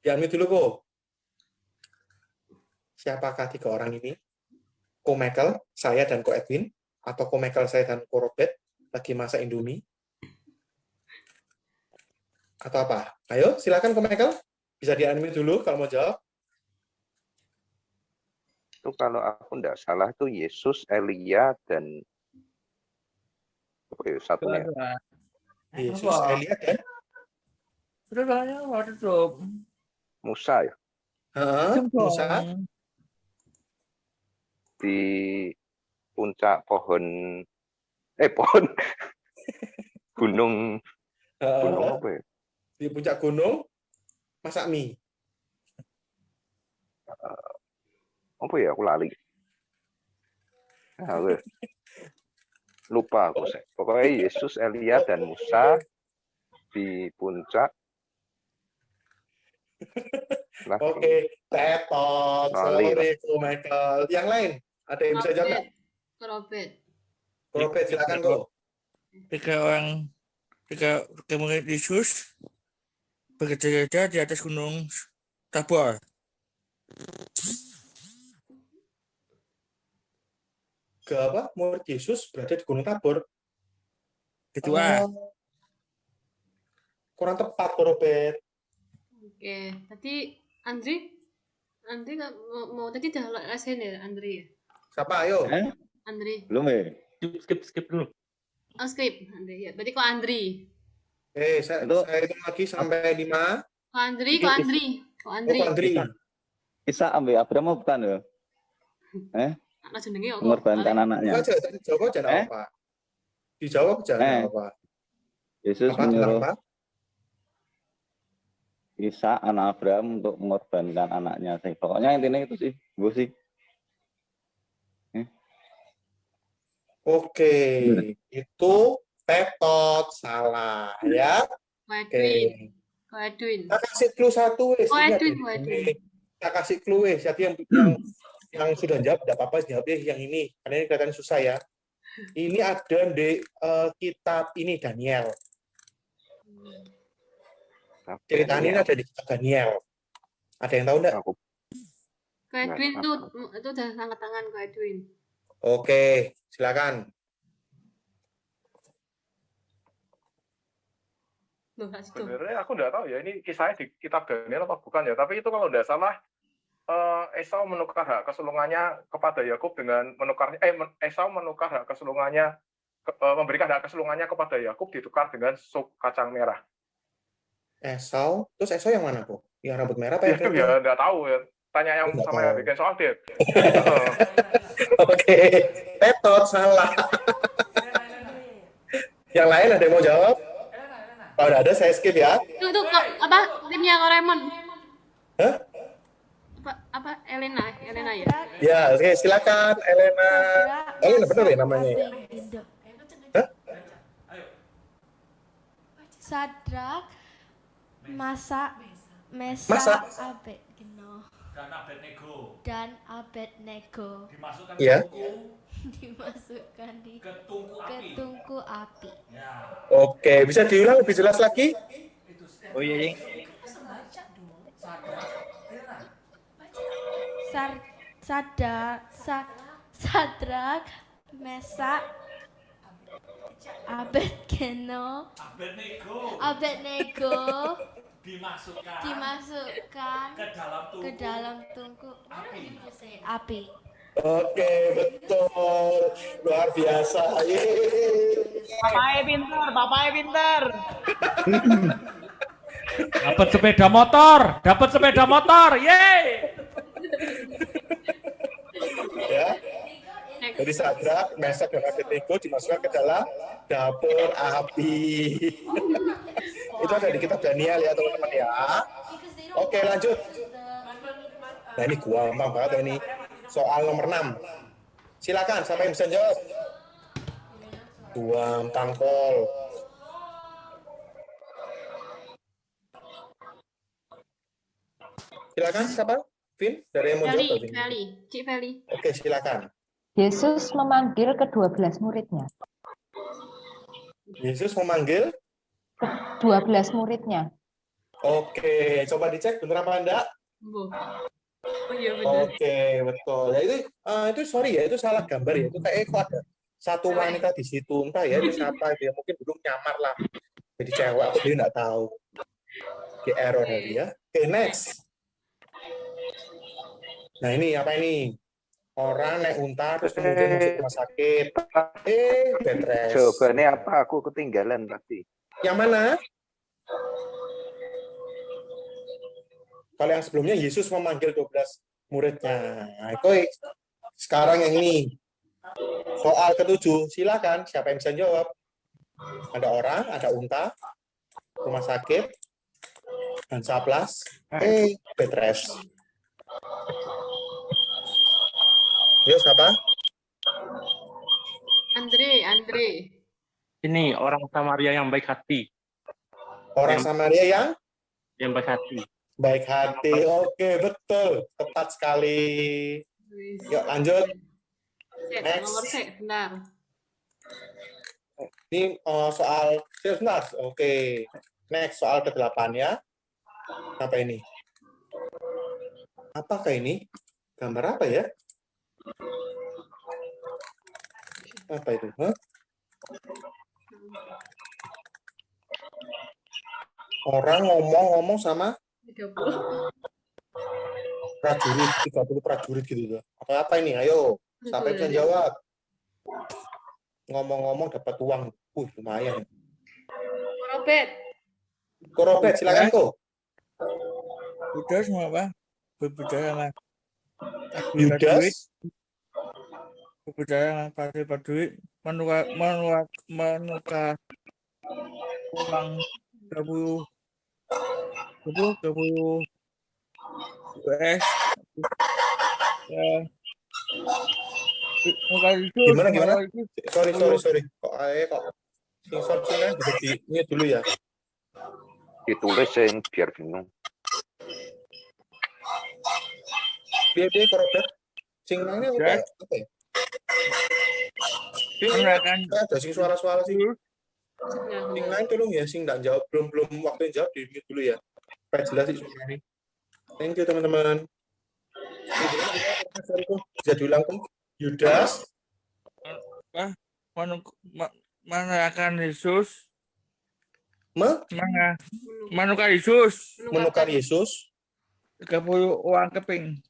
Diambil dulu kok. Siapakah 3 orang ini? Ko Michael, saya dan Ko Edwin, atau Ko Michael, saya dan Ko Robert lagi masak Indomie? Atau apa? Ayo, silakan Ko Michael. Bisa di-unmute dulu kalau mau jawab. Itu kalau aku tidak salah itu Yesus, Elia, dan satunya. Yesus, Elia, dan Musa ya. Musa. Di puncak gunung apa ya? Di puncak gunung masak mie. Apa ya, aku lali. Lupa aku. Pokoknya Yesus, Elia, dan Musa di puncak. Oke, tetot. Sorry, Ko Michael. Yang lain, ada yang bisa jawab? Korobet, silakan kok. Tiga murid Yesus bergeja-geja di atas gunung Tabor. Apa? Murid Yesus berada di Gunung Tabor. Kedua. Kurang tepat, kok, Robert. Oke, tadi Andri nggak mau tadi udah rasain ya Andri ya? Siapa? Ayo. Andri. Belum ya? Skip dulu. Oh, skip Andri ya. Berarti kok Andri? Saya hitung lagi sampai 5. Kok Andri? Isa ambil Abraham bukan ya? Langsung dengi kok. Mengorbankan anaknya. Dijawab jangan apa? Dijawab jangan apa? Yesus menyuruh Isa anak Abraham untuk mengorbankan anaknya. Pokoknya intinya itu sih, gue sih. Oke, itu tetot salah ya. Edwin. Kita kasih clue 1 wes. Edwin. Kita kasih clue wes. Jadi yang sudah jawab tidak apa-apa, jawab deh yang ini. Karena ini kelihatan susah ya. Ini ada di kitab ini Daniel. Cerita ini ada di kitab Daniel. Ada yang tahu enggak? Ko Edwin itu udah angkat tangan Ko Edwin. Oke, silakan. Sebenarnya aku nggak tahu ya ini kisahnya di kitab Daniel apa bukan ya. Tapi itu kalau nggak salah Esau menukar hak kesulungannya kepada Yakub dengan Esau menukar hak kesulungannya memberikan hak kesulungannya kepada Yakub ditukar dengan sup kacang merah. Esau, terus Esau yang mana kok? Yang rambut merah apa yang putih? Ya nggak tahu ya. Tanya yang sama yang bikin soal deh. Oke, tetot salah. Yang lain ada yang mau jawab? Kalau udah ada saya skip ya. Itu apa timnya Koremon? Hah? Apa Elena ya? Ya, oke, silakan Elena. Elena benar ya namanya? Hah? Sadrak, Mesak, dan Abednego dimasukkan di tungku api. Oke, bisa diulang lebih jelas lagi? Oh iya, Sadrak, Mesak, Abednego dimasukkan ke dalam tungku api. Oke, betul. Luar biasa. Bapaknya pintar. Dapat sepeda motor. Yeay. Ya. Jadi Sadrak, Mesak, dan Abednego dimasukkan ke dalam dapur api. Itu ada di kitab Daniel ya teman-teman ya. Oke, lanjut. Nah ini gampang banget ini. Soal nomor 6. Silakan, siapa yang bisa jawab? Tuang tangkol. Silakan, siapa? Vin, dari yang mau jawab? Cik Feli. Oke, silakan. Yesus memanggil ke-12 muridnya. Yesus memanggil? 12 muridnya. Oke, coba dicek bener apa enggak? Oh iya benar. Oke, betul. Ya itu sorry ya, itu salah gambar ya. Itu kayak kok ada satu wanita di situ, entah ya di siapa dia mungkin belum nyamar lah. Jadi cewek aku dia enggak tahu. Di error tadi ya. Oke, next. Nah, ini apa ini? Orang naik unta terus kemudian masuk rumah sakit. Bed rest. Jawabannya apa? Aku ketinggalan pasti. Yang mana? Kalau yang sebelumnya Yesus memanggil 12 muridnya. Nah, itu sekarang yang ini. Soal ke-7, silakan. Siapa yang bisa jawab? Ada orang, ada unta, rumah sakit, dan saplas, bed rest. Ayo, siapa? Andre. Ini orang Samaria yang baik hati. Orang Samaria yang baik hati. Baik hati, oke, betul. Tepat sekali. Yuk, lanjut. Next. Benar. Ini soal sebentar. Oke. Next, soal ke-8 ya. Apa ini? Apakah ini? Gambar apa ya? Apa itu? Hah? Orang ngomong-ngomong sama 30. prajurit, 30 prajurit gitu. Apa ini? Ayo, siapa yang bisa jawab? Ngomong-ngomong dapat uang. Lumayan. Korobet, silakan kok. Udah semua apa? Berbicara sama Yudas, berbicara sama prajurit menukar uang 30 US. Gimana? Sorry. Kok sensor bisa di dulu ya. Ditulis biar bingung. Dia korobet. Sing ini apa ya? Ada sing suara-suara sih. Sing lain tolong ya, sing nggak jawab belum waktu yang jawab di mute dulu ya. Supaya jelas sih suaranya. Thank you teman-teman. Bisa diulang tuh. Yudas. Menukar Yesus. Menukar Yesus. 30 uang keping.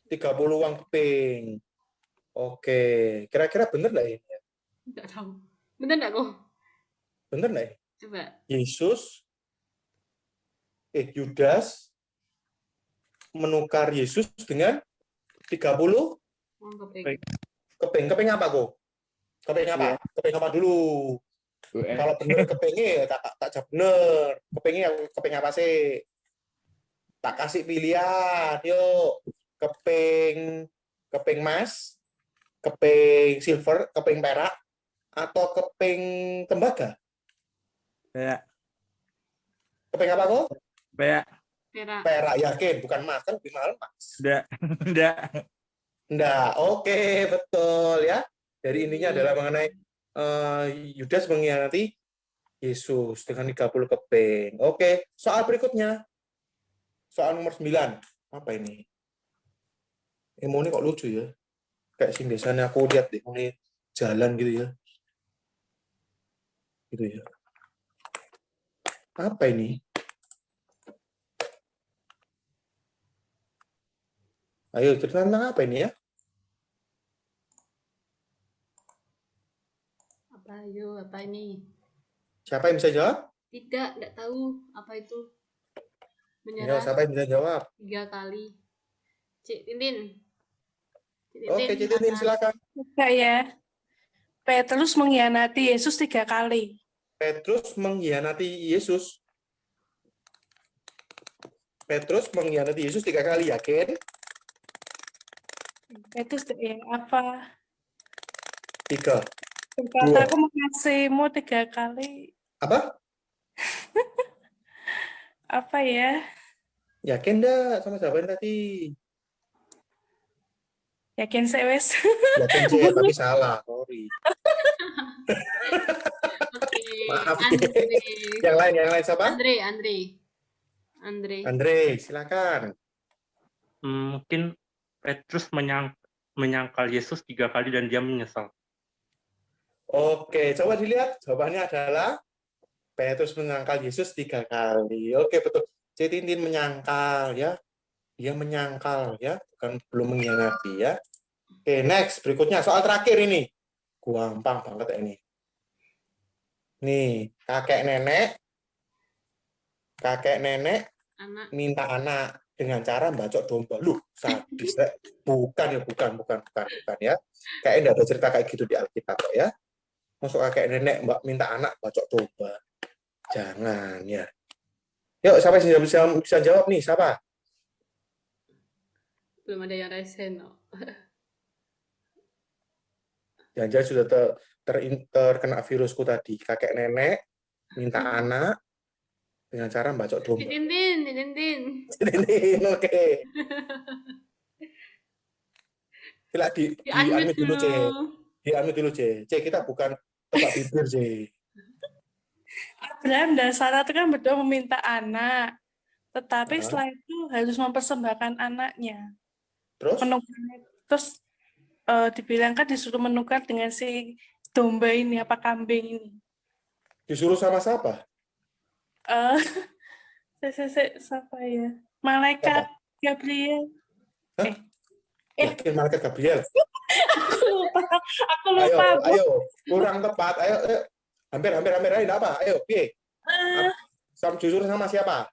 30 uang keping. Oke, kira-kira bener nggak ini? Nggak tahu. Bener nggak kok? Bener nggak? Coba. Yudas menukar Yesus dengan 30 Uang keping. Keping apa kok? Keping apa? Keping apa dulu? Kalau bener kepingnya tak jawab bener. Keping apa sih? Tak kasih pilihan. Yuk, keping emas, keping silver, keping perak, atau keping tembaga? Perak. Keping apa kok? Perak. Yakin, bukan emas kan lebih mahal emas. Enggak. Oke, betul ya. Dari ininya adalah mengenai Yudas mengkhianati Yesus dengan 30 keping. Oke, soal berikutnya. Soal nomor 9. Apa ini? Ini kok lucu ya. Kayak sing biasanya aku lihat deh, ini jalan gitu ya. Gitu ya. Apa ini? Ayo, cerita tentang apa ini ya? Apa ini? Siapa yang bisa jawab? Tidak, nggak tahu apa itu. Ayo, siapa yang bisa jawab? 3 kali. Cik Tintin. Oke, Cik Tintin silakan. Enggak ya. Petrus mengkhianati Yesus 3 kali. Petrus mengkhianati Yesus. Petrus mengkhianati Yesus 3 kali, yakin? Petrus ya apa? 3. Berkata, aku mengasihimu 3 kali. Apa? Apa ya? Yakin enggak sama jawaban tadi? Yakin sih wes. Yakin sih, tapi salah. Sorry. Maaf. Yang lain siapa? Andre, silakan. Mungkin Petrus menyangkal Yesus 3 kali dan dia menyesal. Oke, coba dilihat. Jawabannya adalah Petrus menyangkal Yesus 3 kali. Oke, betul. Cik Tintin menyangkal ya. Dia menyangkal ya, bukan belum mengkhianati ya. Oke, next. Berikutnya soal terakhir ini. Gampang banget ini. Nih, kakek nenek minta anak dengan cara bacok domba. Loh, sadis. Bukan ya. Kayaknya enggak ada cerita kayak gitu di Alkitab kok ya. Masuk kakek nenek mbak minta anak bacok domba. Jangan ya. Yuk, siapa yang bisa jawab nih? Siapa? Belum ada yang resen. Jangan-jangan sudah terkena virusku tadi. Kakek nenek minta anak dengan cara bacok domba. Tintin. Oke. Sila di-unmute dulu, C. Di-unmute dulu, C. C, kita bukan tempat tidur, C. Abraham dan Sarah itu kan berdua meminta anak. Tetapi Heeh. setelah itu harus mempersembahkan anaknya. Terus? Terus dibilang kan disuruh menukar dengan si domba ini, apa kambing ini. Disuruh sama siapa? Eh, siapa ya? Malaikat Gabriel. Yakin malaikat Gabriel? Aku lupa. Ayo, kurang tepat. Ayo. Hampir, ayo, apa? Ayo, piye? Disuruh sama siapa?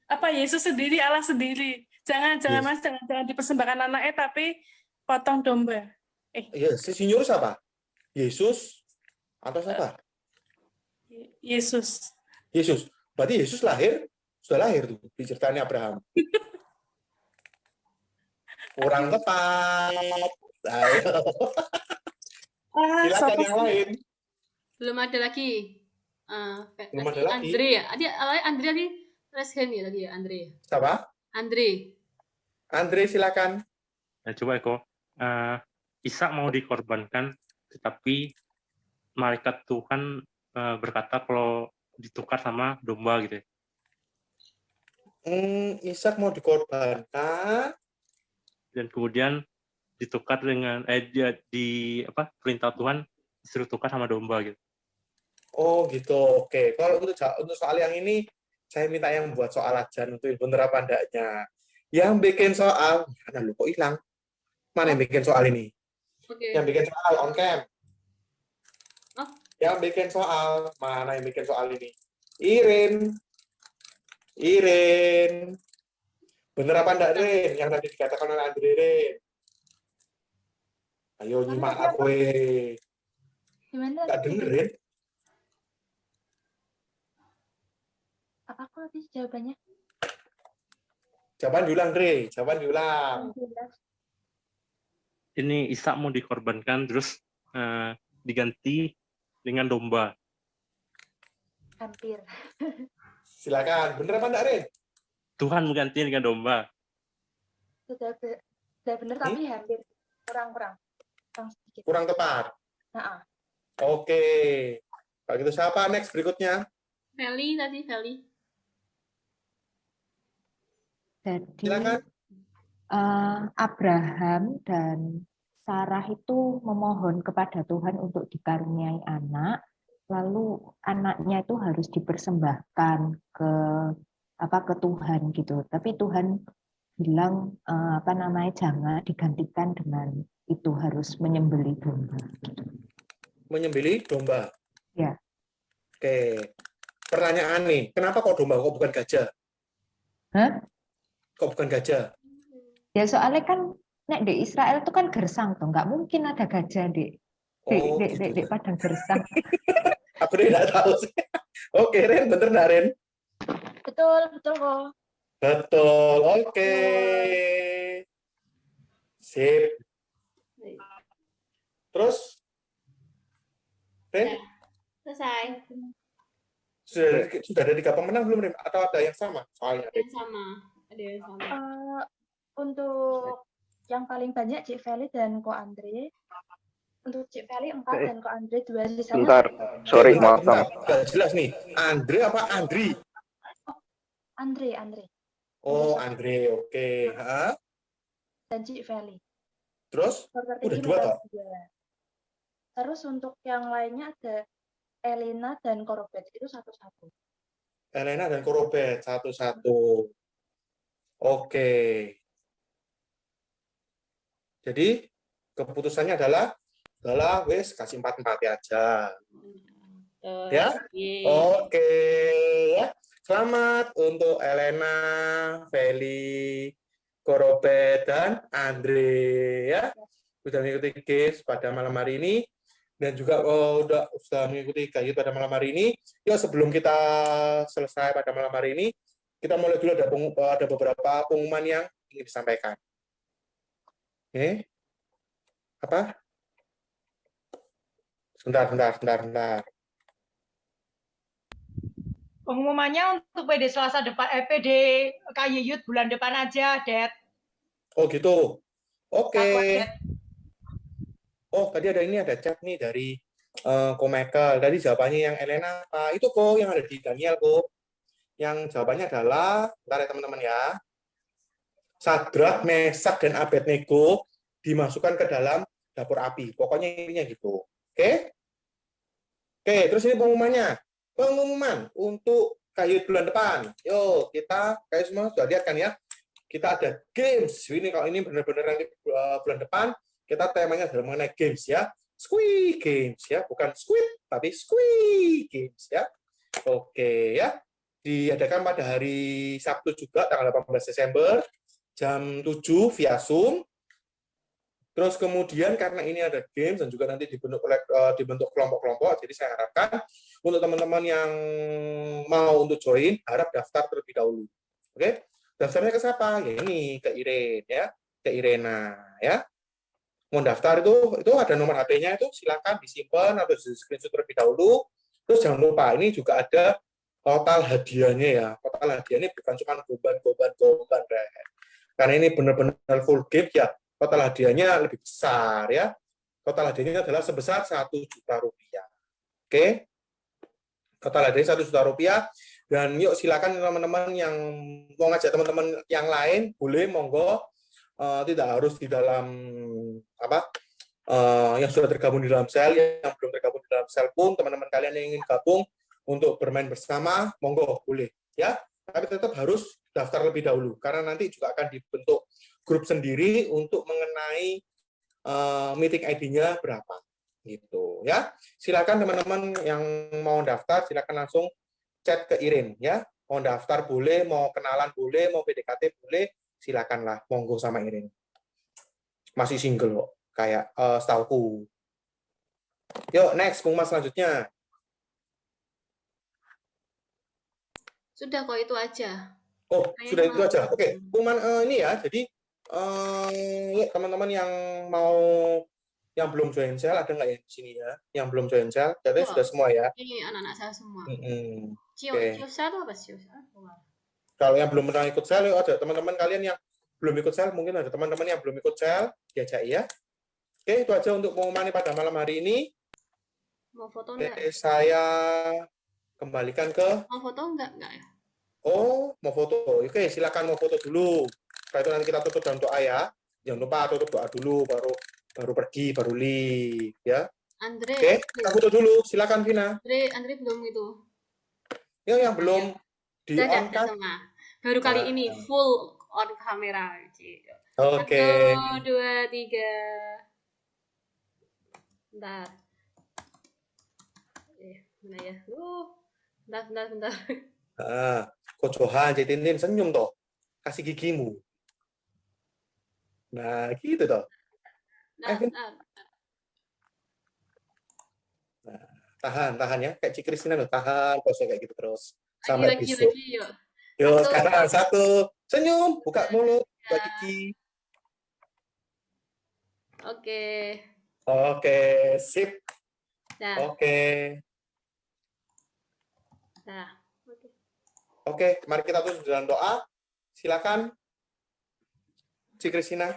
Apa Yesus sendiri, Allah sendiri. Jangan Mas, jangan dipersembahkan anaknya, tapi potong domba. Iya, si nyuruh siapa? Yesus atau siapa? Yesus. Yesus. Berarti Yesus sudah lahir tuh di ceritanya Abraham. Kurang tepat. Ayo. Silakan yang lain. Belum ada lagi. Belum ada lagi. Andre ya? Andre tadi raise hand ya tadi ya, Andre. Siapa? Andre, silakan. Nah, coba Eko. Ishak mau dikorbankan, tetapi malaikat Tuhan berkata kalau ditukar sama domba gitu. Ishak mau dikorbankan. Dan kemudian ditukar dengan perintah Tuhan disuruh tukar sama domba gitu. Oh gitu. Oke. Kalau untuk soal yang ini saya minta yang buat soal aja untuk bener apa enggaknya. Yang bikin soal mana lu kok hilang? Mana yang bikin soal ini? Okay. Yang bikin soal on cam. Oh. Yang bikin soal mana yang bikin soal ini? Irin. Bener apa enggak, Rin? Yang tadi dikatakan oleh Andre, Rin. Ayo nyimak aku. Gimana? Enggak dengerin? Apa aku nanti jawabannya? Jawaban diulang, Dre. Jawaban diulang. Ini Ishak mau dikorbankan, terus diganti dengan domba. Hampir. Silakan. Bener apa enggak, Rin? Tuhan mengganti dengan domba. Sudah benar tapi hampir kurang sedikit. Kurang tepat. Oke. Kalau gitu siapa next berikutnya? Feli. Jadi Abraham dan Sarah itu memohon kepada Tuhan untuk dikaruniai anak, lalu anaknya itu harus dipersembahkan ke Tuhan gitu. Tapi Tuhan bilang jangan digantikan dengan itu, harus menyembelih domba. Menyembelih domba. Ya. Oke. Pertanyaan nih, kenapa kok domba kok bukan gajah? Hah? Kok bukan gajah? Ya soalnya kan di Israel itu kan gersang tuh, nggak mungkin ada gajah di padang gersang. Aku tidak tahu sih. Oke, Ren, bener nggak, Ren? Betul kok. Betul, oke. Sip. Terus? Ren? Selesai. Sudah ada 3 pemenang belum, Ren? Atau ada yang sama soalnya? Ada yang sama. Untuk yang paling banyak Cik Feli dan Ko Andre. Untuk Cik Feli 4 dan Ko Andre 2. Bentar, sorry, motong. Gak jelas nih. Andre apa Andri? Andre. Oh, Andre, oke. Dan Cik Feli. Terus? Udah 2 toh? Terus untuk yang lainnya ada Elena dan Korobet, itu satu-satu. Elena dan Korobet, satu-satu. Oke. Jadi, keputusannya adalah wes kasih 4-4 aja. Ya? Oke. Ya. Selamat untuk Elena, Feli, Korobet, dan Andre. Ya. Sudah mengikuti games pada malam hari ini. Dan juga sudah mengikuti games pada malam hari ini. Ya, sebelum kita selesai pada malam hari ini, kita mulai dulu ada beberapa pengumuman yang ingin disampaikan. Oke. Apa? Sebentar. Pengumumannya untuk PD Selasa depan, PD KY Youth bulan depan aja, Det. Oh gitu. Oke. Oh, tadi ada chat nih dari Ko Michael. Tadi jawabannya yang Elena apa? Itu kok yang ada di Daniel kok. Yang jawabannya adalah, bentar ya teman-teman ya. Sadrak, Mesak, dan Abednego dimasukkan ke dalam dapur api. Pokoknya intinya gitu. Oke? Oke, terus ini pengumumannya. Pengumuman untuk Kayut bulan depan. Yuk, kita kayak semua sudah lihat kan ya. Kita ada games. Ini kalau ini benar-benar nanti bulan depan, kita temanya adalah mengenai games ya. Squid Games ya, bukan squid, tapi Squid Games ya. Oke ya. Diadakan pada hari Sabtu juga, tanggal 18 Desember, jam 7 via Zoom. Terus kemudian karena ini ada games dan juga nanti dibentuk kelompok-kelompok, jadi saya harapkan untuk teman-teman yang mau untuk join, harap daftar terlebih dahulu. Oke? Daftarnya ke siapa? Ya ini, ke Irene ya, ke Irena ya. Mau daftar itu ada nomor HP-nya itu, silakan disimpan atau di screenshot terlebih dahulu. Terus jangan lupa ini juga ada total hadiahnya ya. Total hadiahnya bukan cuma goban, karena ini benar-benar full game ya. Total hadiahnya lebih besar ya. Total hadiahnya adalah sebesar 1 juta rupiah. Oke? Total hadiahnya 1 juta rupiah. Dan yuk silakan teman-teman yang mau ngajak teman-teman yang lain, boleh monggo. Tidak harus di dalam yang sudah tergabung di dalam sel, yang belum tergabung di dalam sel pun teman-teman kalian yang ingin gabung untuk bermain bersama, monggo boleh ya. Tapi tetap harus daftar lebih dahulu karena nanti juga akan dibentuk grup sendiri untuk mengenai meeting ID-nya berapa gitu ya. Silakan teman-teman yang mau daftar silakan langsung chat ke Irin ya. Mau daftar boleh, mau kenalan boleh, mau PDKT boleh, silakanlah monggo sama Irin. Masih single kok kayak setauku. Yuk next pengumuman selanjutnya. Sudah kok itu aja. Oh, sudah itu aja. Oke, pengumuman ini ya. Jadi teman-teman yang belum join sel ada nggak ya di sini ya? Yang belum join sel, katanya sudah semua ya. Ini anak-anak saya semua. Oke. Ciosel itu apa Ciosel? Kalau yang belum pernah ikut sel, yuk ada teman-teman kalian yang belum ikut sel, mungkin ada teman-teman yang belum ikut sel, diajak ya. Oke, itu aja untuk pengumuman pada malam hari ini. Mau foto enggak? Saya kembalikan ke. Mau foto enggak ya? Oh, mau foto. Oke, silakan mau foto dulu. Setelah itu nanti kita tutup dalam doa ya. Jangan lupa tutup doa dulu, baru pergi, baru leave ya. Andre. Oke, kita foto dulu. Silakan Vina. Andre belum itu. Yang belum di on kan? Baru kali ini full on kamera. Oke. 1, 2, 3. Bentar. Mana ya? Bentar. Coach Johan, Tintin senyum toh. Kasih gigimu. Nah, gitu toh. Nah, tahan ya. Kayak Cik Kristina loh, tahan pose kayak gitu terus. Sampai besok. Yuk, sekarang 1. Senyum, buka mulut, buka gigi. Oke, sip. Oke. Oke, mari kita tutup dalam doa. Silakan, Cik Kristina.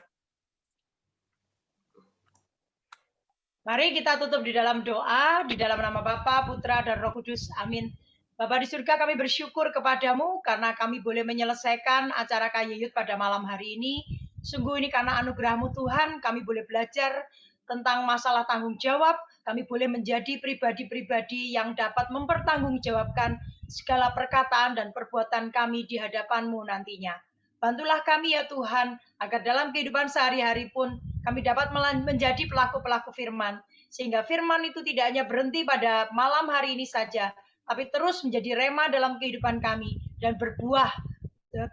Mari kita tutup di dalam doa, di dalam nama Bapa, Putra, dan Roh Kudus. Amin. Bapa di surga, kami bersyukur kepadamu karena kami boleh menyelesaikan acara KYUT pada malam hari ini. Sungguh ini karena anugerah-Mu Tuhan, kami boleh belajar tentang masalah tanggung jawab. Kami boleh menjadi pribadi-pribadi yang dapat mempertanggungjawabkan segala perkataan dan perbuatan kami di hadapan-Mu nantinya. Bantulah kami ya Tuhan, agar dalam kehidupan sehari-hari pun kami dapat menjadi pelaku-pelaku firman. Sehingga firman itu tidak hanya berhenti pada malam hari ini saja, tapi terus menjadi rema dalam kehidupan kami dan berbuah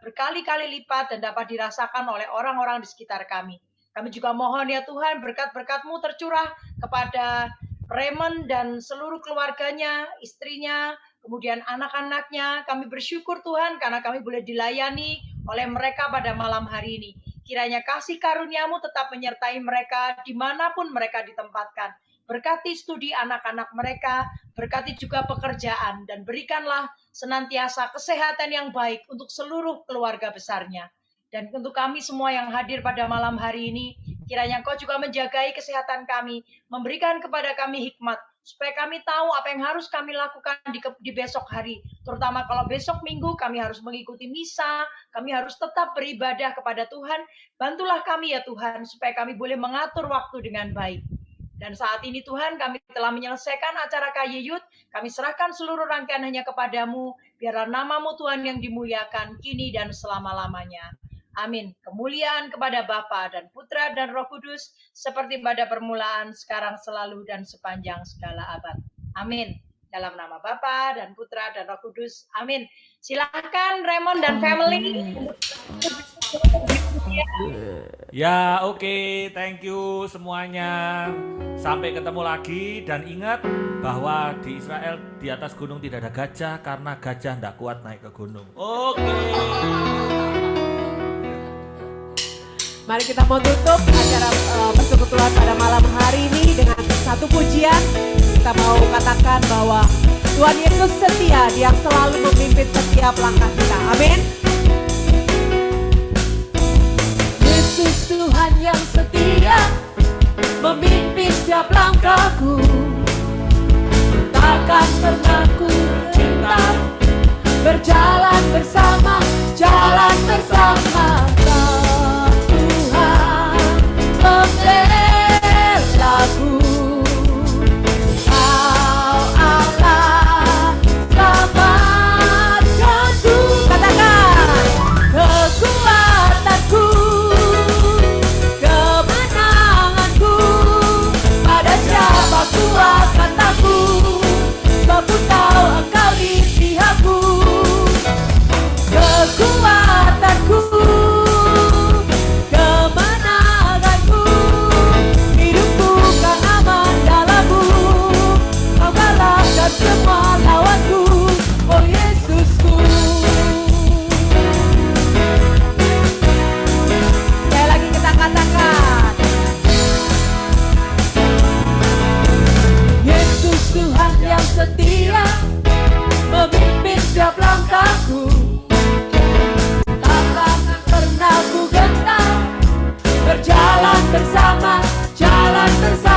berkali-kali lipat dan dapat dirasakan oleh orang-orang di sekitar kami. Kami juga mohon ya Tuhan, berkat-berkat-Mu tercurah kepada Raymond dan seluruh keluarganya, istrinya, kemudian anak-anaknya. Kami bersyukur Tuhan karena kami boleh dilayani oleh mereka pada malam hari ini. Kiranya kasih karunia-Mu tetap menyertai mereka dimanapun mereka ditempatkan. Berkati studi anak-anak mereka, berkati juga pekerjaan, dan berikanlah senantiasa kesehatan yang baik untuk seluruh keluarga besarnya. Dan untuk kami semua yang hadir pada malam hari ini, Kiranya Engkau juga menjagai kesehatan kami, memberikan kepada kami hikmat, supaya kami tahu apa yang harus kami lakukan di besok hari. Terutama kalau besok Minggu kami harus mengikuti misa, kami harus tetap beribadah kepada Tuhan. Bantulah kami ya Tuhan, supaya kami boleh mengatur waktu dengan baik. Dan saat ini Tuhan, kami telah menyelesaikan acara KY Youth. Kami serahkan seluruh rangkaian hanya kepadamu. Biarlah namamu Tuhan yang dimuliakan kini dan selama-lamanya. Amin. Kemuliaan kepada Bapa dan Putra dan Roh Kudus. Seperti pada permulaan, sekarang, selalu, dan sepanjang segala abad. Amin. Dalam nama Bapa dan Putra dan Roh Kudus. Amin. Silakan Raymond dan family. Ya, oke, thank you semuanya. Sampai ketemu lagi dan ingat bahwa di Israel di atas gunung tidak ada gajah karena gajah tidak kuat naik ke gunung. Oke. Mari kita mau tutup acara persekutuan pada malam hari ini dengan satu pujian. Kita mau katakan bahwa Tuhan Yesus setia, Dia selalu memimpin setiap langkah kita. Amin. Yesus Tuhan yang setia, memimpin setiap langkahku. Takkan pernah ku gentar, berjalan bersama, jalan bersama. Tuhan membelaku. Kau Allah selamatkanku. Katakan, kekuatanku, kemenanganku, pada siapa ku akan takut, sebab ku tahu Engkau di pihakku. Kekuatanku, kemenanganku, hidupku kan aman dalam-Mu. Kau kalahkan semua lawanku, oh Yesusku. Sekali lagi kita katakan, Yesus Tuhan yang setia, memimpin setiap langkahku. Takkan pernah ku gentar, berjalan bersama, jalan bersama.